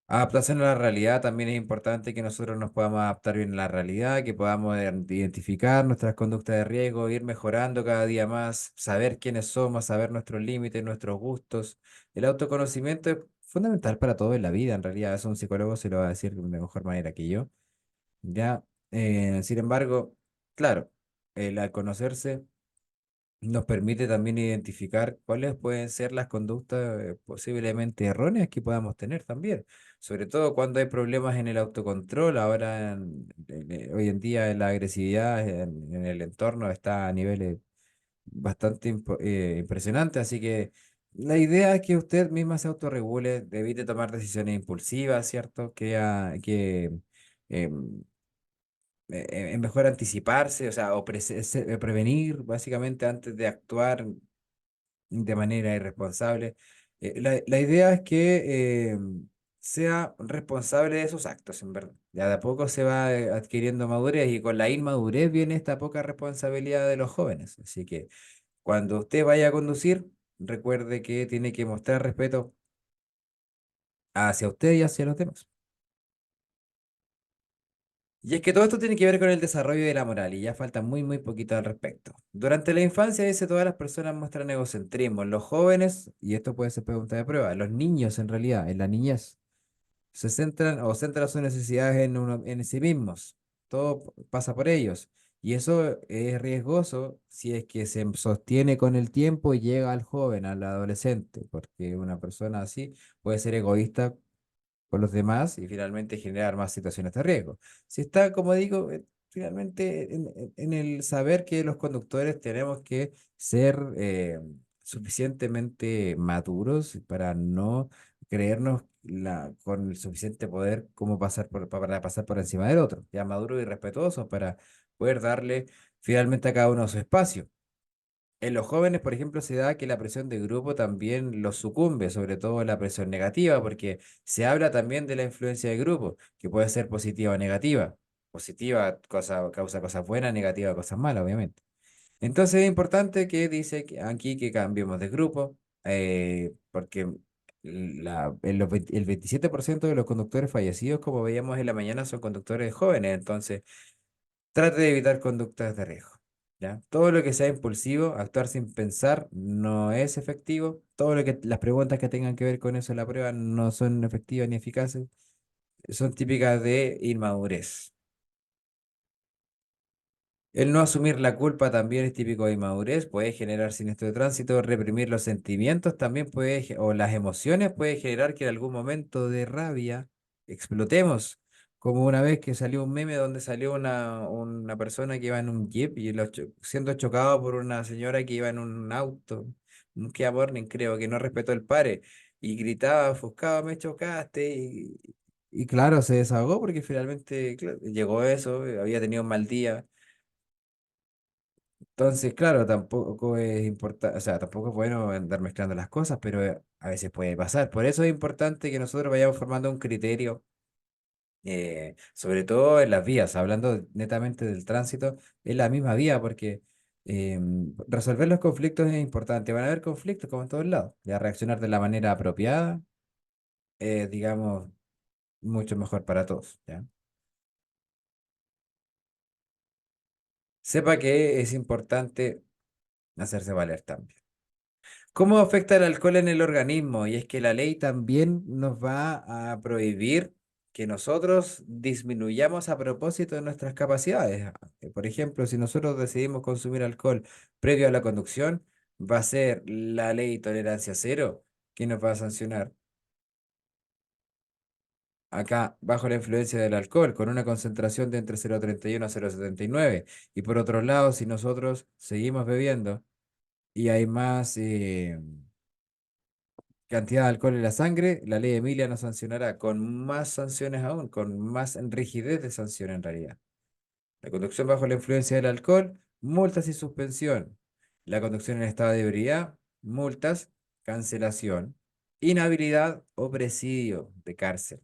Adaptación a la realidad también es importante que nosotros nos podamos adaptar bien a la realidad, que podamos identificar nuestras conductas de riesgo, ir mejorando cada día más, saber quiénes somos, saber nuestros límites, nuestros gustos. El autoconocimiento es fundamental para todo en la vida, en realidad. Eso un psicólogo se lo va a decir de mejor manera que yo. Ya, sin embargo, claro, el al conocerse nos permite también identificar cuáles pueden ser las conductas posiblemente erróneas que podamos tener también, sobre todo cuando hay problemas en el autocontrol. Ahora, hoy en día, la agresividad en el entorno está a niveles bastante impresionantes, así que la idea es que usted misma se autorregule, evite tomar decisiones impulsivas, ¿cierto? Que em, es mejor anticiparse, o sea, o prevenir básicamente antes de actuar de manera irresponsable. La idea es que sea responsable de sus actos, en verdad. Ya de a poco se va adquiriendo madurez y con la inmadurez viene esta poca responsabilidad de los jóvenes. Así que cuando usted vaya a conducir, recuerde que tiene que mostrar respeto hacia usted y hacia los demás. Y es que todo esto tiene que ver con el desarrollo de la moral y ya falta muy, muy poquito al respecto. Durante la infancia, dice, todas las personas muestran egocentrismo. Los jóvenes, y esto puede ser pregunta de prueba, los niños en realidad, en la niñez, se centran o centran sus necesidades en sí mismos. Todo pasa por ellos. Y eso es riesgoso si es que se sostiene con el tiempo y llega al joven, al adolescente, porque una persona así puede ser egoísta con los demás y finalmente generar más situaciones de riesgo. Si está, como digo, finalmente en el saber que los conductores tenemos que ser suficientemente maduros para no creernos con el suficiente poder como para pasar por encima del otro, ya maduros y respetuosos para poder darle finalmente a cada uno su espacio. En los jóvenes, por ejemplo, se da que la presión de grupo también los sucumbe, sobre todo la presión negativa, porque se habla también de la influencia de grupo, que puede ser positiva o negativa. Positiva causa cosas buenas, negativa cosas malas, obviamente. Entonces es importante que dice que aquí que cambiemos de grupo, porque el 27% de los conductores fallecidos, como veíamos en la mañana, son conductores jóvenes, entonces trate de evitar conductas de riesgo. ¿Ya? Todo lo que sea impulsivo, actuar sin pensar, no es efectivo. Todo lo que las preguntas que tengan que ver con eso en la prueba no son efectivas ni eficaces. Son típicas de inmadurez. El no asumir la culpa también es típico de inmadurez, puede generar siniestro de tránsito, reprimir los sentimientos también puede, o las emociones puede generar que en algún momento de rabia explotemos. Como una vez que salió un meme donde salió una persona que iba en un jeep y siendo chocado por una señora que iba en un auto, un Kia Morning creo, que no respetó el pare y gritaba, ofuscado, me chocaste y claro, se desahogó porque finalmente claro, llegó eso, había tenido un mal día. Entonces, claro, tampoco es importante, o sea, tampoco es bueno andar mezclando las cosas, pero a veces puede pasar. Por eso es importante que nosotros vayamos formando un criterio, sobre todo en las vías, hablando netamente del tránsito, en la misma vía, porque resolver los conflictos es importante. Van a haber conflictos como en todos lados. Ya reaccionar de la manera apropiada, digamos, mucho mejor para todos, ¿ya? Sepa que es importante hacerse valer también. ¿Cómo afecta el alcohol en el organismo? Y es que la ley también nos va a prohibir que nosotros disminuyamos a propósito de nuestras capacidades. Por ejemplo, si nosotros decidimos consumir alcohol previo a la conducción, va a ser la ley tolerancia cero que nos va a sancionar. Acá, bajo la influencia del alcohol, con una concentración de entre 0,31 a 0,79. Y por otro lado, si nosotros seguimos bebiendo y hay más cantidad de alcohol en la sangre, la ley Emilia nos sancionará con más sanciones aún, con más rigidez de sanción en realidad. La conducción bajo la influencia del alcohol, multas y suspensión. La conducción en estado de ebriedad, multas, cancelación, inhabilidad o presidio de cárcel.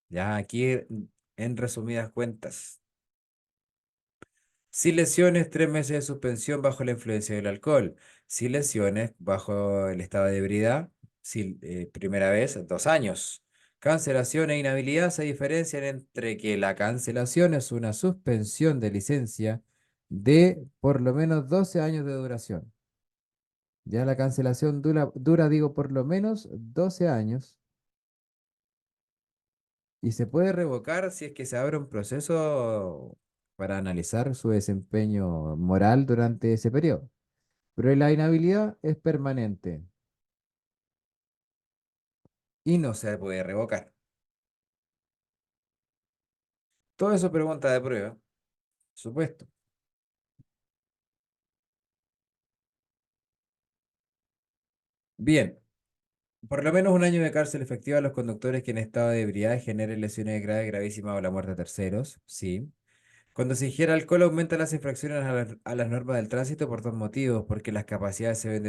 Ya aquí en resumidas cuentas. Sin lesiones, 3 meses de suspensión bajo la influencia del alcohol. Sin lesiones, bajo el estado de ebriedad. Primera vez, 2 años. Cancelación e inhabilidad se diferencian entre que la cancelación es una suspensión de licencia de por lo menos 12 años de duración. Ya la cancelación digo, por lo menos 12 años y se puede revocar si es que se abre un proceso para analizar su desempeño moral durante ese periodo. Pero la inhabilidad es permanente y no se puede revocar. Todo eso pregunta de prueba, por supuesto. Bien, por lo menos 1 año de cárcel efectiva a los conductores que en estado de ebriedad generen lesiones graves, gravísimas o la muerte de terceros, sí. Cuando se ingiere alcohol aumenta las infracciones a las normas del tránsito por 2 motivos, porque las capacidades se ven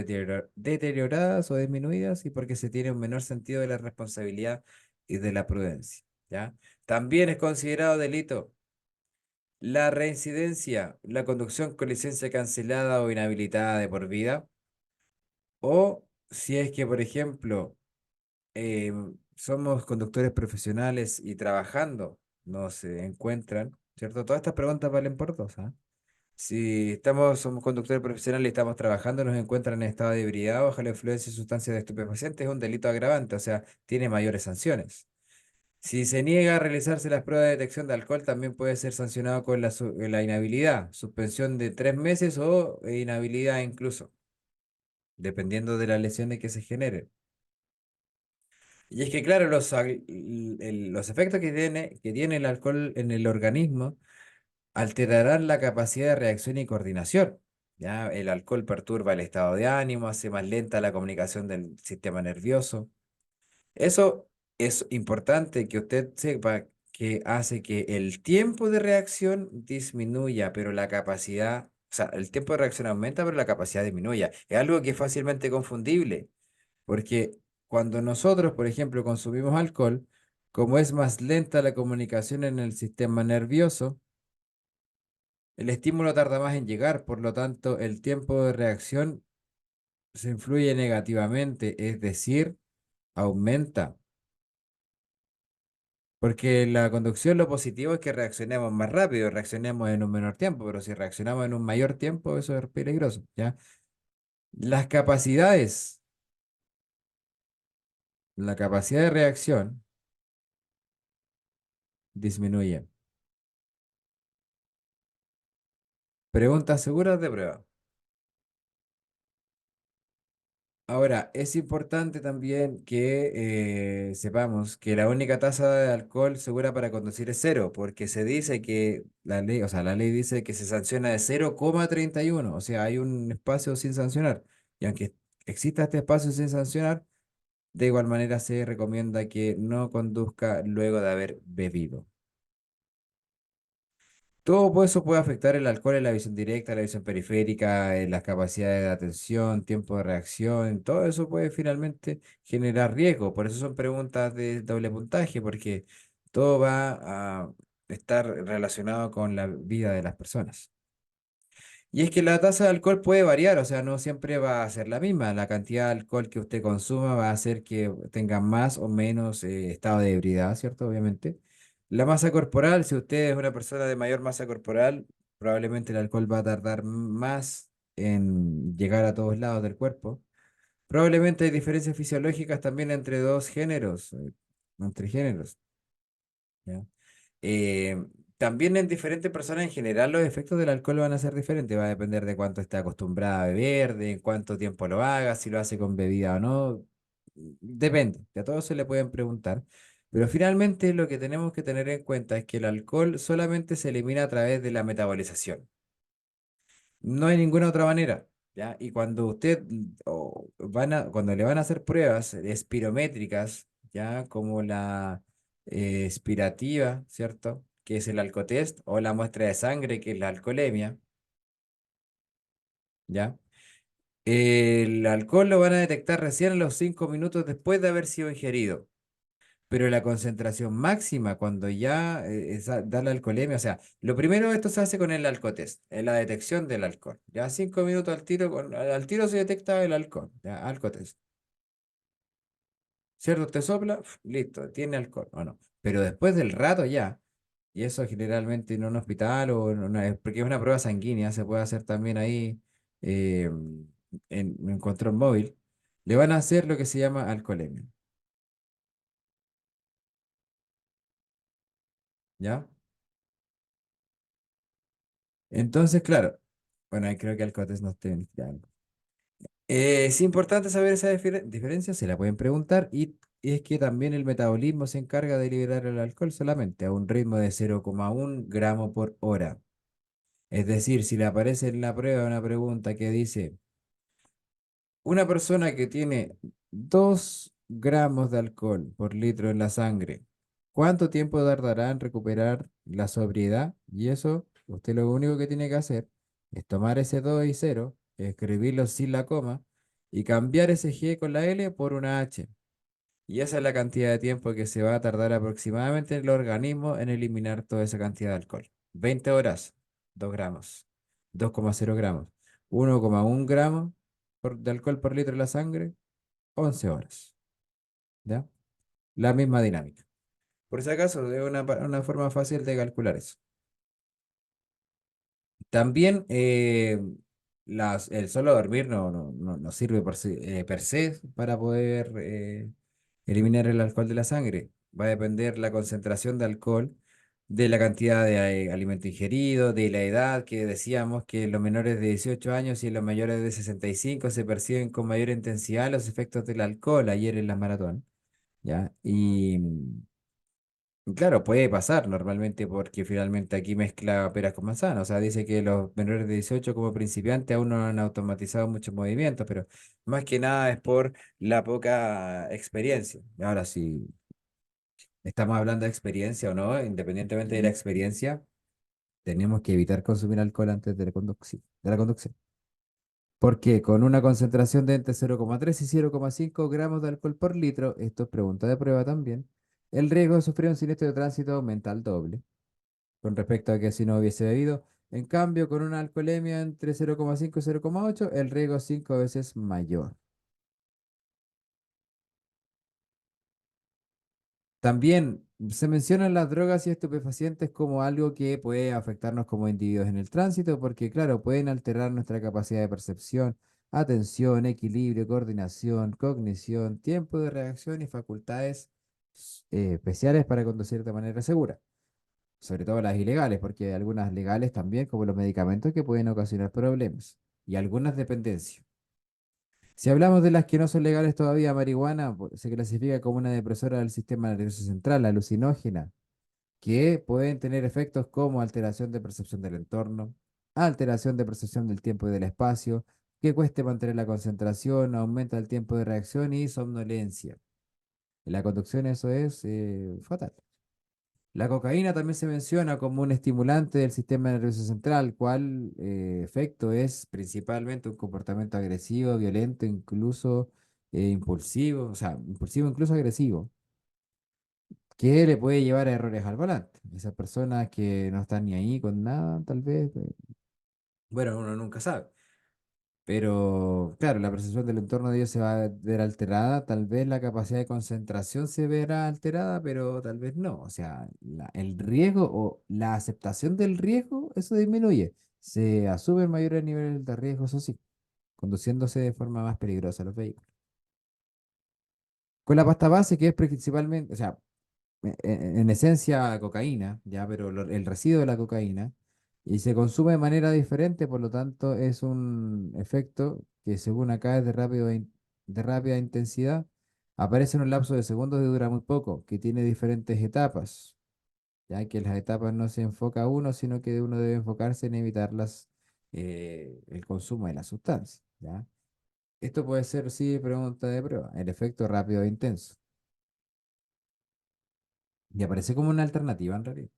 deterioradas o disminuidas y porque se tiene un menor sentido de la responsabilidad y de la prudencia, ¿ya? También es considerado delito la reincidencia, la conducción con licencia cancelada o inhabilitada de por vida, o si es que, por ejemplo, somos conductores profesionales y trabajando no se encuentran, ¿cierto? Todas estas preguntas valen por dos, ¿ah? Si somos conductores profesionales y estamos trabajando, nos encuentran en estado de ebriedad bajo la influencia de sustancias de estupefacientes, es un delito agravante, o sea, tiene mayores sanciones. Si se niega a realizarse las pruebas de detección de alcohol, también puede ser sancionado con la inhabilidad, suspensión de 3 meses o inhabilidad incluso, dependiendo de las lesiones que se generen. Y es que, claro, los efectos que tiene el alcohol en el organismo alterarán la capacidad de reacción y coordinación. ¿Ya? El alcohol perturba el estado de ánimo, hace más lenta la comunicación del sistema nervioso. Eso es importante que usted sepa que hace que el tiempo de reacción disminuya, pero la capacidad, o sea, el tiempo de reacción aumenta, pero la capacidad disminuya. Es algo que es fácilmente confundible, porque cuando nosotros, por ejemplo, consumimos alcohol, como es más lenta la comunicación en el sistema nervioso, el estímulo tarda más en llegar, por lo tanto, el tiempo de reacción se influye negativamente, es decir, aumenta. Porque la conducción lo positivo es que reaccionemos más rápido, reaccionemos en un menor tiempo, pero si reaccionamos en un mayor tiempo, eso es peligroso, ¿ya? Las capacidades, la capacidad de reacción disminuye. Preguntas seguras de prueba. Ahora, es importante también que sepamos que la única tasa de alcohol segura para conducir es cero, porque se dice que la ley, o sea, la ley dice que se sanciona de 0,31, o sea, hay un espacio sin sancionar. Y aunque exista este espacio sin sancionar, de igual manera se recomienda que no conduzca luego de haber bebido. Todo eso puede afectar el alcohol en la visión directa, la visión periférica, en las capacidades de atención, tiempo de reacción, todo eso puede finalmente generar riesgo. Por eso son preguntas de doble puntaje, porque todo va a estar relacionado con la vida de las personas. Y es que la tasa de alcohol puede variar, o sea, no siempre va a ser la misma. La cantidad de alcohol que usted consuma va a hacer que tenga más o menos estado de ebriedad, ¿cierto? Obviamente. La masa corporal, si usted es una persona de mayor masa corporal, probablemente el alcohol va a tardar más en llegar a todos lados del cuerpo. Probablemente hay diferencias fisiológicas también entre dos géneros, entre géneros. ¿Ya? Eh, También en diferentes personas en general los efectos del alcohol van a ser diferentes, va a depender de cuánto esté acostumbrada a beber, de cuánto tiempo lo haga, si lo hace con bebida o no, depende, que a todos se le pueden preguntar, pero finalmente lo que tenemos que tener en cuenta es que el alcohol solamente se elimina a través de la metabolización. No hay ninguna otra manera, ¿ya? Y cuando usted cuando le van a hacer pruebas espirométricas, ¿ya? Como la expirativa, ¿cierto? Que es el alcotest, o la muestra de sangre, que es la alcoholemia, ¿ya? El alcohol lo van a detectar recién a los 5 minutos después de haber sido ingerido. Pero la concentración máxima, cuando ya da la alcoholemia, o sea, lo primero esto se hace con el alcotest, en la detección del alcohol. Ya 5 minutos al tiro, al tiro se detecta el alcohol, ya, alcotest. ¿Cierto? Te sopla, listo, tiene alcohol o no. Pero después del rato ya, y eso generalmente en un hospital o porque es una prueba sanguínea, se puede hacer también ahí eh, en control móvil, le van a hacer lo que se llama alcoholemia, ¿ya? Entonces, claro, bueno, ahí creo que Alcotes no esté investigando. Es importante saber esa diferencia, se la pueden preguntar, y es que también el metabolismo se encarga de liberar el alcohol solamente a un ritmo de 0,1 gramo por hora. Es decir, si le aparece en la prueba una pregunta que dice, una persona que tiene 2 gramos de alcohol por litro en la sangre, ¿cuánto tiempo tardará en recuperar la sobriedad? Y eso, usted lo único que tiene que hacer es tomar ese 2 y cero, escribirlo sin la coma y cambiar ese G con la L por una H. Y esa es la cantidad de tiempo que se va a tardar aproximadamente el organismo en eliminar toda esa cantidad de alcohol. 20 horas, 2 gramos, 2,0 gramos, 1,1 gramos de alcohol por litro en la sangre, 11 horas. ¿Ya? La misma dinámica. Por si acaso, es una forma fácil de calcular eso. También el solo dormir no sirve per se para poder eliminar el alcohol de la sangre. Va a depender la concentración de alcohol, de la cantidad de alimento ingerido, de la edad, que decíamos que en los menores de 18 años y en los mayores de 65 se perciben con mayor intensidad los efectos del alcohol ayer en la maratón. ¿Ya? Claro, puede pasar normalmente porque finalmente aquí mezcla peras con manzanas. O sea, dice que los menores de 18 como principiantes aún no han automatizado muchos movimientos, pero más que nada es por la poca experiencia. Ahora, si estamos hablando de experiencia o no, independientemente de la experiencia, tenemos que evitar consumir alcohol antes de la conducción. Porque con una concentración de entre 0,3 y 0,5 gramos de alcohol por litro, esto es pregunta de prueba también, el riesgo de sufrir un siniestro de tránsito aumenta al doble con respecto a que si no hubiese bebido. En cambio, con una alcoholemia entre 0,5 y 0,8, el riesgo es 5 veces mayor. También Se mencionan las drogas y estupefacientes como algo que puede afectarnos como individuos en el tránsito, porque claro, pueden alterar nuestra capacidad de percepción, atención, equilibrio, coordinación, cognición, tiempo de reacción y facultades especiales para conducir de manera segura, sobre todo las ilegales, porque hay algunas legales también, como los medicamentos, que pueden ocasionar problemas y algunas dependencias. Si hablamos de las que no son legales todavía, marihuana se clasifica como una depresora del sistema nervioso central, alucinógena, que pueden tener efectos como alteración de percepción del entorno, alteración de percepción del tiempo y del espacio, que cueste mantener la concentración, aumenta el tiempo de reacción y somnolencia. En la conducción eso es fatal. La cocaína también se menciona como un estimulante del sistema nervioso central, cual efecto es principalmente un comportamiento agresivo, violento, incluso impulsivo, o sea, impulsivo, incluso agresivo, que le puede llevar a errores al volante. Esas personas que no están ni ahí con nada, tal vez, bueno, uno nunca sabe. Pero claro, la percepción del entorno de ellos se va a ver alterada, tal vez la capacidad de concentración se verá alterada, pero tal vez no. O sea, el riesgo o la aceptación del riesgo, eso disminuye. Se asumen mayores niveles de riesgo, eso sí, conduciéndose de forma más peligrosa los vehículos. Con la pasta base, que es principalmente, o sea, en esencia cocaína, ya, pero el residuo de la cocaína, y se consume de manera diferente, por lo tanto es un efecto que según acá es de rápida intensidad, aparece en un lapso de segundos y dura muy poco, que tiene diferentes etapas, ya que las etapas no se enfoca uno, sino que uno debe enfocarse en evitar el consumo de la sustancia, ¿ya? Esto puede ser, sí, pregunta de prueba, el efecto rápido e intenso, y aparece como una alternativa en realidad.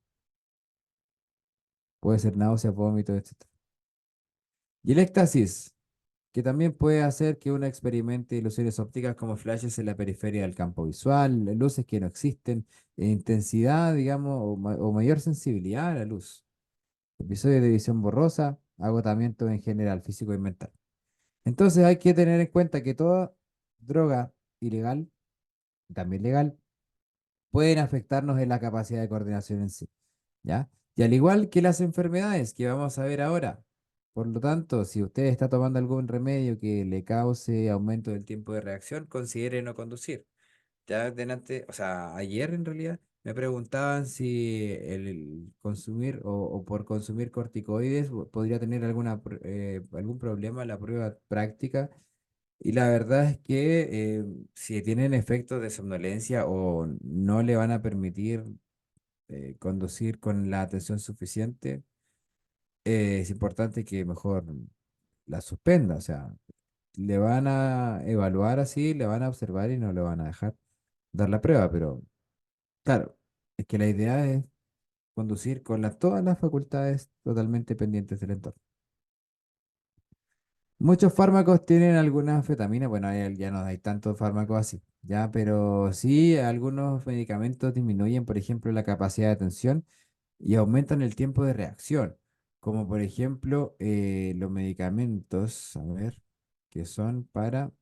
Puede ser náusea, vómito, etc. Y el éxtasis, que también puede hacer que uno experimente ilusiones ópticas como flashes en la periferia del campo visual, luces que no existen, intensidad, digamos, o mayor sensibilidad a la luz. Episodios de visión borrosa, agotamiento en general, físico y mental. Entonces hay que tener en cuenta que toda droga ilegal, también legal, pueden afectarnos en la capacidad de coordinación en sí. ¿Ya? Y al igual que las enfermedades que vamos a ver ahora, por lo tanto, si usted está tomando algún remedio que le cause aumento del tiempo de reacción, considere no conducir. Ya delante, o sea, ayer en realidad me preguntaban si el consumir o por consumir corticoides podría tener algún problema en la prueba práctica. Y la verdad es que si tienen efectos de somnolencia o no le van a permitir conducir con la atención suficiente, es importante que mejor la suspenda. O sea, le van a evaluar así, le van a observar y no le van a dejar dar la prueba. Pero claro, es que la idea es conducir con todas las facultades totalmente pendientes del entorno. Muchos fármacos tienen alguna anfetamina, bueno, ya no hay tantos fármacos así, ya, pero sí algunos medicamentos disminuyen, por ejemplo, la capacidad de atención y aumentan el tiempo de reacción, como por ejemplo los medicamentos, a ver, que son para,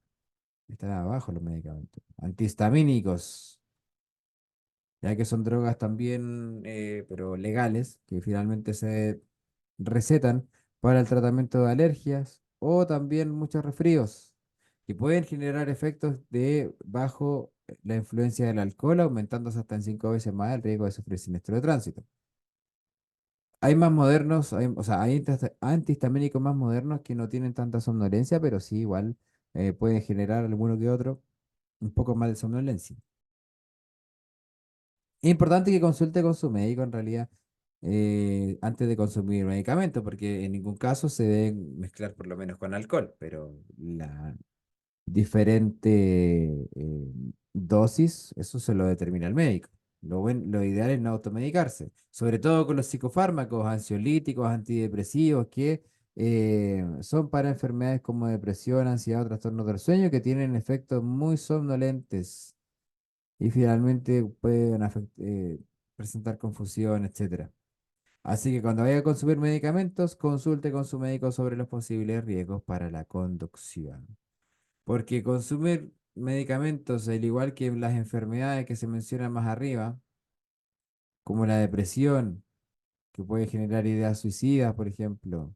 están abajo los medicamentos, antihistamínicos, ya que son drogas también, pero legales, que finalmente se recetan para el tratamiento de alergias o también muchos resfríos, que pueden generar efectos de bajo la influencia del alcohol, aumentándose hasta en 5 veces más el riesgo de sufrir siniestro de tránsito. Hay más modernos, o sea, hay antihistamínicos más modernos que no tienen tanta somnolencia, pero sí igual pueden generar alguno que otro un poco más de somnolencia. Es importante que consulte con su médico en realidad antes de consumir medicamentos, porque en ningún caso se deben mezclar por lo menos con alcohol, pero la diferente dosis, eso se lo determina el médico. Lo ideal es no automedicarse, sobre todo con los psicofármacos, ansiolíticos, antidepresivos, que son para enfermedades como depresión, ansiedad o trastornos del sueño, que tienen efectos muy somnolentes y finalmente pueden presentar confusión, etcétera. Así que cuando vaya a consumir medicamentos, consulte con su médico sobre los posibles riesgos para la conducción. Porque consumir medicamentos, al igual que las enfermedades que se mencionan más arriba, como la depresión, que puede generar ideas suicidas, por ejemplo.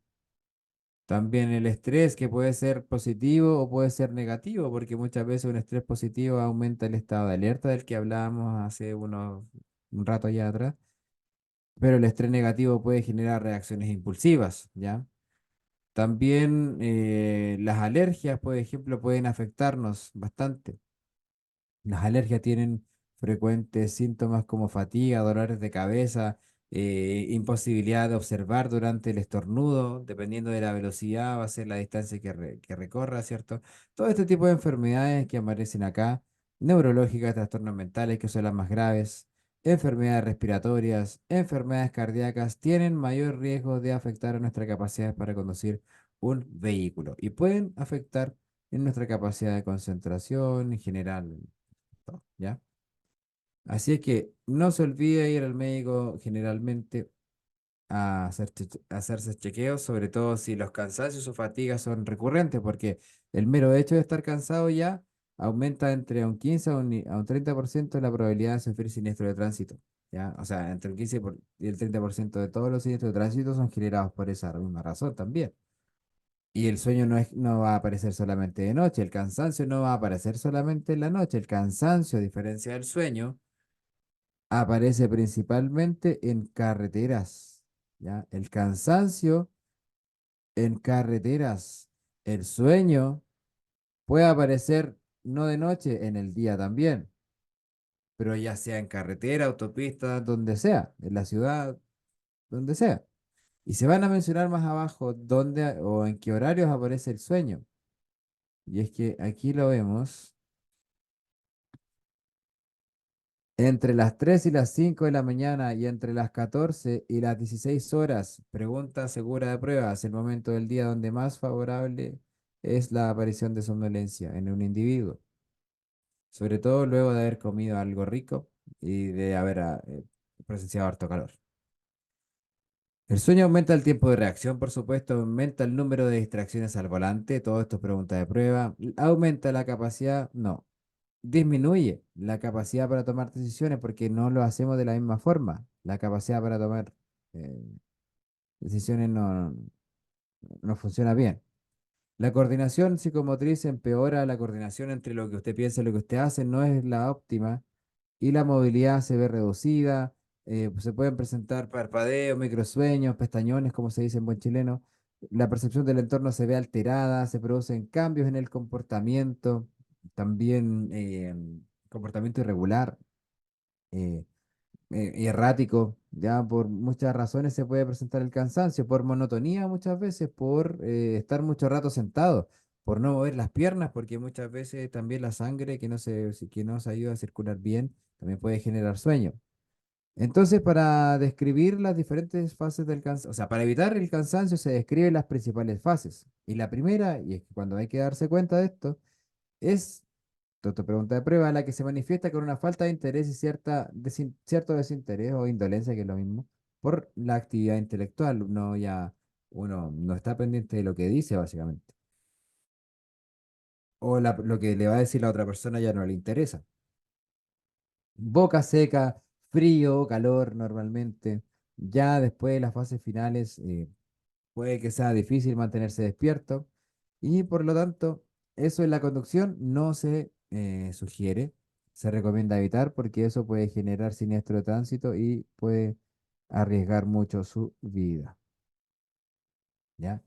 También el estrés, que puede ser positivo o puede ser negativo, porque muchas veces un estrés positivo aumenta el estado de alerta del que hablábamos hace un rato ya atrás, pero el estrés negativo puede generar reacciones impulsivas, ¿ya? También las alergias, por ejemplo, pueden afectarnos bastante. Las alergias tienen frecuentes síntomas como fatiga, dolores de cabeza, imposibilidad de observar durante el estornudo, dependiendo de la velocidad, va a ser la distancia que recorra, ¿cierto? Todo este tipo de enfermedades que aparecen acá, neurológicas, trastornos mentales, que son las más graves, enfermedades respiratorias, enfermedades cardíacas, tienen mayor riesgo de afectar a nuestra capacidad para conducir un vehículo y pueden afectar en nuestra capacidad de concentración en general, ¿ya? Así es que no se olvide ir al médico generalmente a hacerse chequeos, sobre todo si los cansancios o fatigas son recurrentes, porque el mero hecho de estar cansado ya aumenta entre un 15 a un 30% la probabilidad de sufrir siniestro de tránsito, ¿ya? O sea, entre un 15 y el 30% de todos los siniestros de tránsito son generados por esa misma razón también. Y el sueño no va a aparecer solamente de noche, el cansancio no va a aparecer solamente en la noche, el cansancio, a diferencia del sueño, aparece principalmente en carreteras, ¿ya? El cansancio en carreteras, el sueño puede aparecer no de noche, en el día también, pero ya sea en carretera, autopista, donde sea, en la ciudad, donde sea. Y se van a mencionar más abajo dónde o en qué horarios aparece el sueño. Y es que aquí lo vemos entre las 3 y las 5 de la mañana y entre las 14 y las 16 horas. Pregunta segura de pruebas, el momento del día donde más favorable es la aparición de somnolencia en un individuo, sobre todo luego de haber comido algo rico y de haber presenciado harto calor. El sueño aumenta el tiempo de reacción, por supuesto, aumenta el número de distracciones al volante, todo esto es pregunta de prueba. ¿Aumenta la capacidad? No. Disminuye la capacidad para tomar decisiones porque no lo hacemos de la misma forma. La capacidad para tomar eh, decisiones no funciona bien. La coordinación psicomotriz empeora, la coordinación entre lo que usted piensa y lo que usted hace no es la óptima y la movilidad se ve reducida. Pues se pueden presentar parpadeos, microsueños, pestañones, como se dice en buen chileno. La percepción del entorno se ve alterada, se producen cambios en el comportamiento, también comportamiento irregular, eh, y errático. Ya por muchas razones se puede presentar el cansancio, por monotonía muchas veces, por estar mucho rato sentado, por no mover las piernas, porque muchas veces también la sangre que no se ayuda a circular bien también puede generar sueño. Entonces, para describir las diferentes fases del cansancio, o sea, para evitar el cansancio se describen las principales fases. Y la primera, y es que cuando hay que darse cuenta de esto, es tu pregunta de prueba, la que se manifiesta con una falta de interés y cierto desinterés o indolencia, que es lo mismo, por la actividad intelectual. Uno no está pendiente de lo que dice, básicamente. O lo que le va a decir la otra persona ya no le interesa. Boca seca, frío, calor normalmente. Ya después de las fases finales, puede que sea difícil mantenerse despierto y por lo tanto, eso en la conducción no se sugiere, se recomienda evitar porque eso puede generar siniestro de tránsito y puede arriesgar mucho su vida, ¿ya?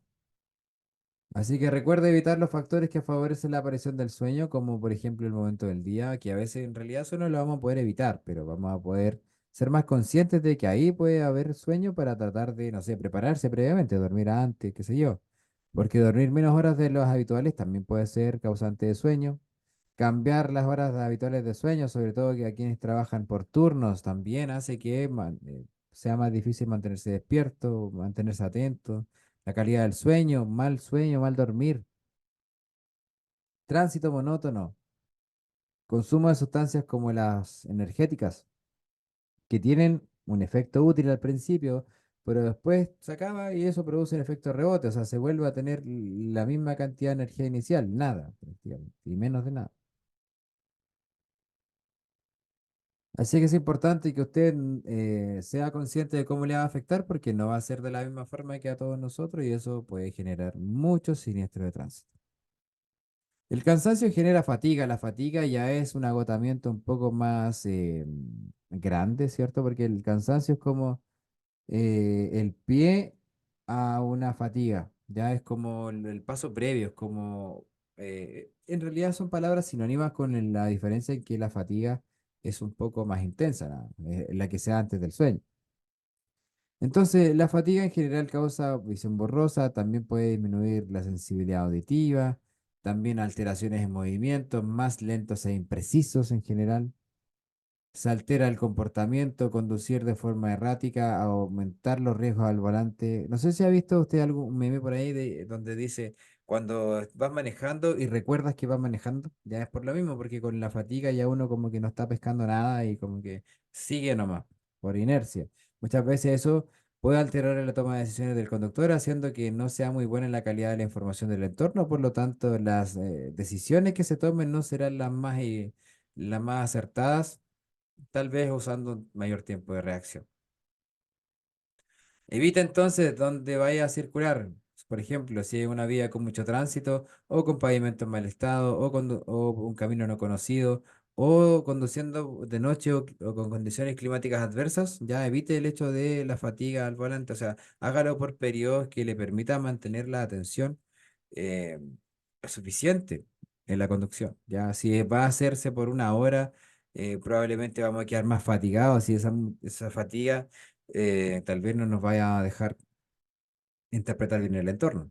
Así que recuerda evitar los factores que favorecen la aparición del sueño, como por ejemplo el momento del día, que a veces en realidad eso no lo vamos a poder evitar, pero vamos a poder ser más conscientes de que ahí puede haber sueño para tratar de, no sé, prepararse previamente, dormir antes, qué sé yo. Porque dormir menos horas de las habituales también puede ser causante de sueño. Cambiar las horas habituales de sueño, sobre todo que a quienes trabajan por turnos, también hace que sea más difícil mantenerse despierto, mantenerse atento. La calidad del sueño, mal dormir, tránsito monótono, consumo de sustancias como las energéticas, que tienen un efecto útil al principio, pero después se acaba y eso produce un efecto rebote, o sea, se vuelve a tener la misma cantidad de energía inicial, nada, prácticamente, y menos de nada. Así que es importante que usted sea consciente de cómo le va a afectar porque no va a ser de la misma forma que a todos nosotros y eso puede generar muchos siniestros de tránsito. El cansancio genera fatiga, la fatiga ya es un agotamiento un poco más grande, ¿cierto? Porque el cansancio es como el pie a una fatiga, ya es como el paso previo, es como, en realidad son palabras sinónimas con la diferencia en que la fatiga es un poco más intensa, la que sea antes del sueño. Entonces, la fatiga en general causa visión borrosa, también puede disminuir la sensibilidad auditiva, también alteraciones en movimientos, más lentos e imprecisos en general. Se altera el comportamiento, conducir de forma errática, aumentar los riesgos al volante. No sé si ha visto usted algún meme por ahí donde dice, cuando vas manejando y recuerdas que vas manejando, ya es por lo mismo, porque con la fatiga ya uno como que no está pescando nada y como que sigue nomás, por inercia. Muchas veces eso puede alterar la toma de decisiones del conductor, haciendo que no sea muy buena la calidad de la información del entorno, por lo tanto las decisiones que se tomen no serán las más acertadas tal vez usando mayor tiempo de reacción. Evita entonces donde vaya a circular. Por ejemplo, si hay una vía con mucho tránsito o con pavimento en mal estado o un camino no conocido o conduciendo de noche o con condiciones climáticas adversas, ya evite el hecho de la fatiga al volante. O sea, hágalo por periodos que le permita mantener la atención eh, suficiente en la conducción. Ya si va a hacerse por una hora, probablemente vamos a quedar más fatigados y esa fatiga tal vez no nos vaya a dejar interpretar bien el entorno.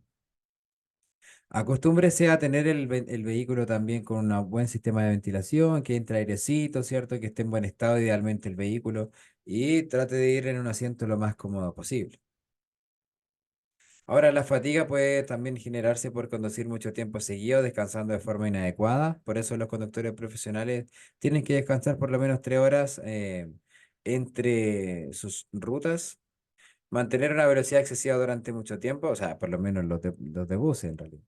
Acostúmbrese a tener el vehículo también con un buen sistema de ventilación, que entre airecito, ¿cierto? Que esté en buen estado idealmente el vehículo y trate de ir en un asiento lo más cómodo posible. Ahora, la fatiga puede también generarse por conducir mucho tiempo seguido, descansando de forma inadecuada. Por eso los conductores profesionales tienen que descansar por lo menos 3 horas entre sus rutas. Mantener una velocidad excesiva durante mucho tiempo, o sea, por lo menos los de buses en realidad.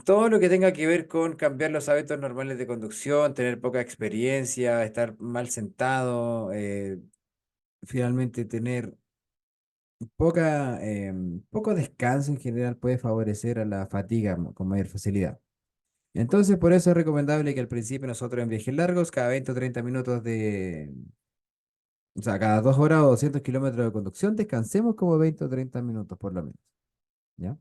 Todo lo que tenga que ver con cambiar los hábitos normales de conducción, tener poca experiencia, estar mal sentado, finalmente tener poco descanso en general puede favorecer a la fatiga con mayor facilidad. Entonces, por eso es recomendable que al principio nosotros en viajes largos, cada 20 o 30 minutos o sea, cada 2 horas o 200 kilómetros de conducción, descansemos como 20 o 30 minutos por lo menos. ¿Ya?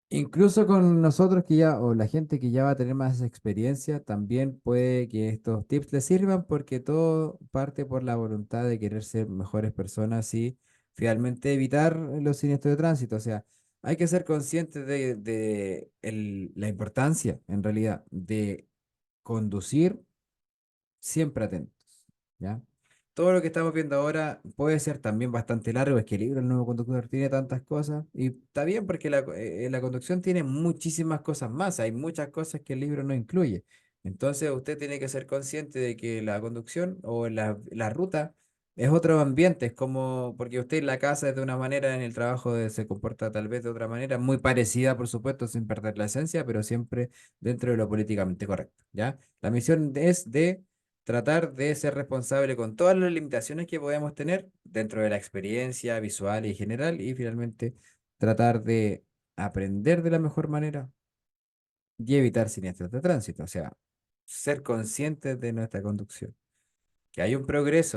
Incluso con nosotros que ya, o la gente que ya va a tener más experiencia, también puede que estos tips les sirvan porque todo parte por la voluntad de querer ser mejores personas y finalmente evitar los siniestros de tránsito. O sea, hay que ser conscientes de la importancia, en realidad, de conducir siempre atentos, ¿ya? Todo lo que estamos viendo ahora puede ser también bastante largo, es que el libro El nuevo conductor tiene tantas cosas y está bien porque la conducción tiene muchísimas cosas más, hay muchas cosas que el libro no incluye. Entonces usted tiene que ser consciente de que la conducción o la ruta es otro ambiente, es como porque usted en la casa es de una manera, en el trabajo se comporta tal vez de otra manera, muy parecida por supuesto, sin perder la esencia, pero siempre dentro de lo políticamente correcto, ¿ya? La misión es de tratar de ser responsable con todas las limitaciones que podemos tener dentro de la experiencia visual y general y finalmente tratar de aprender de la mejor manera y evitar siniestros de tránsito, o sea, ser conscientes de nuestra conducción, que hay un progreso.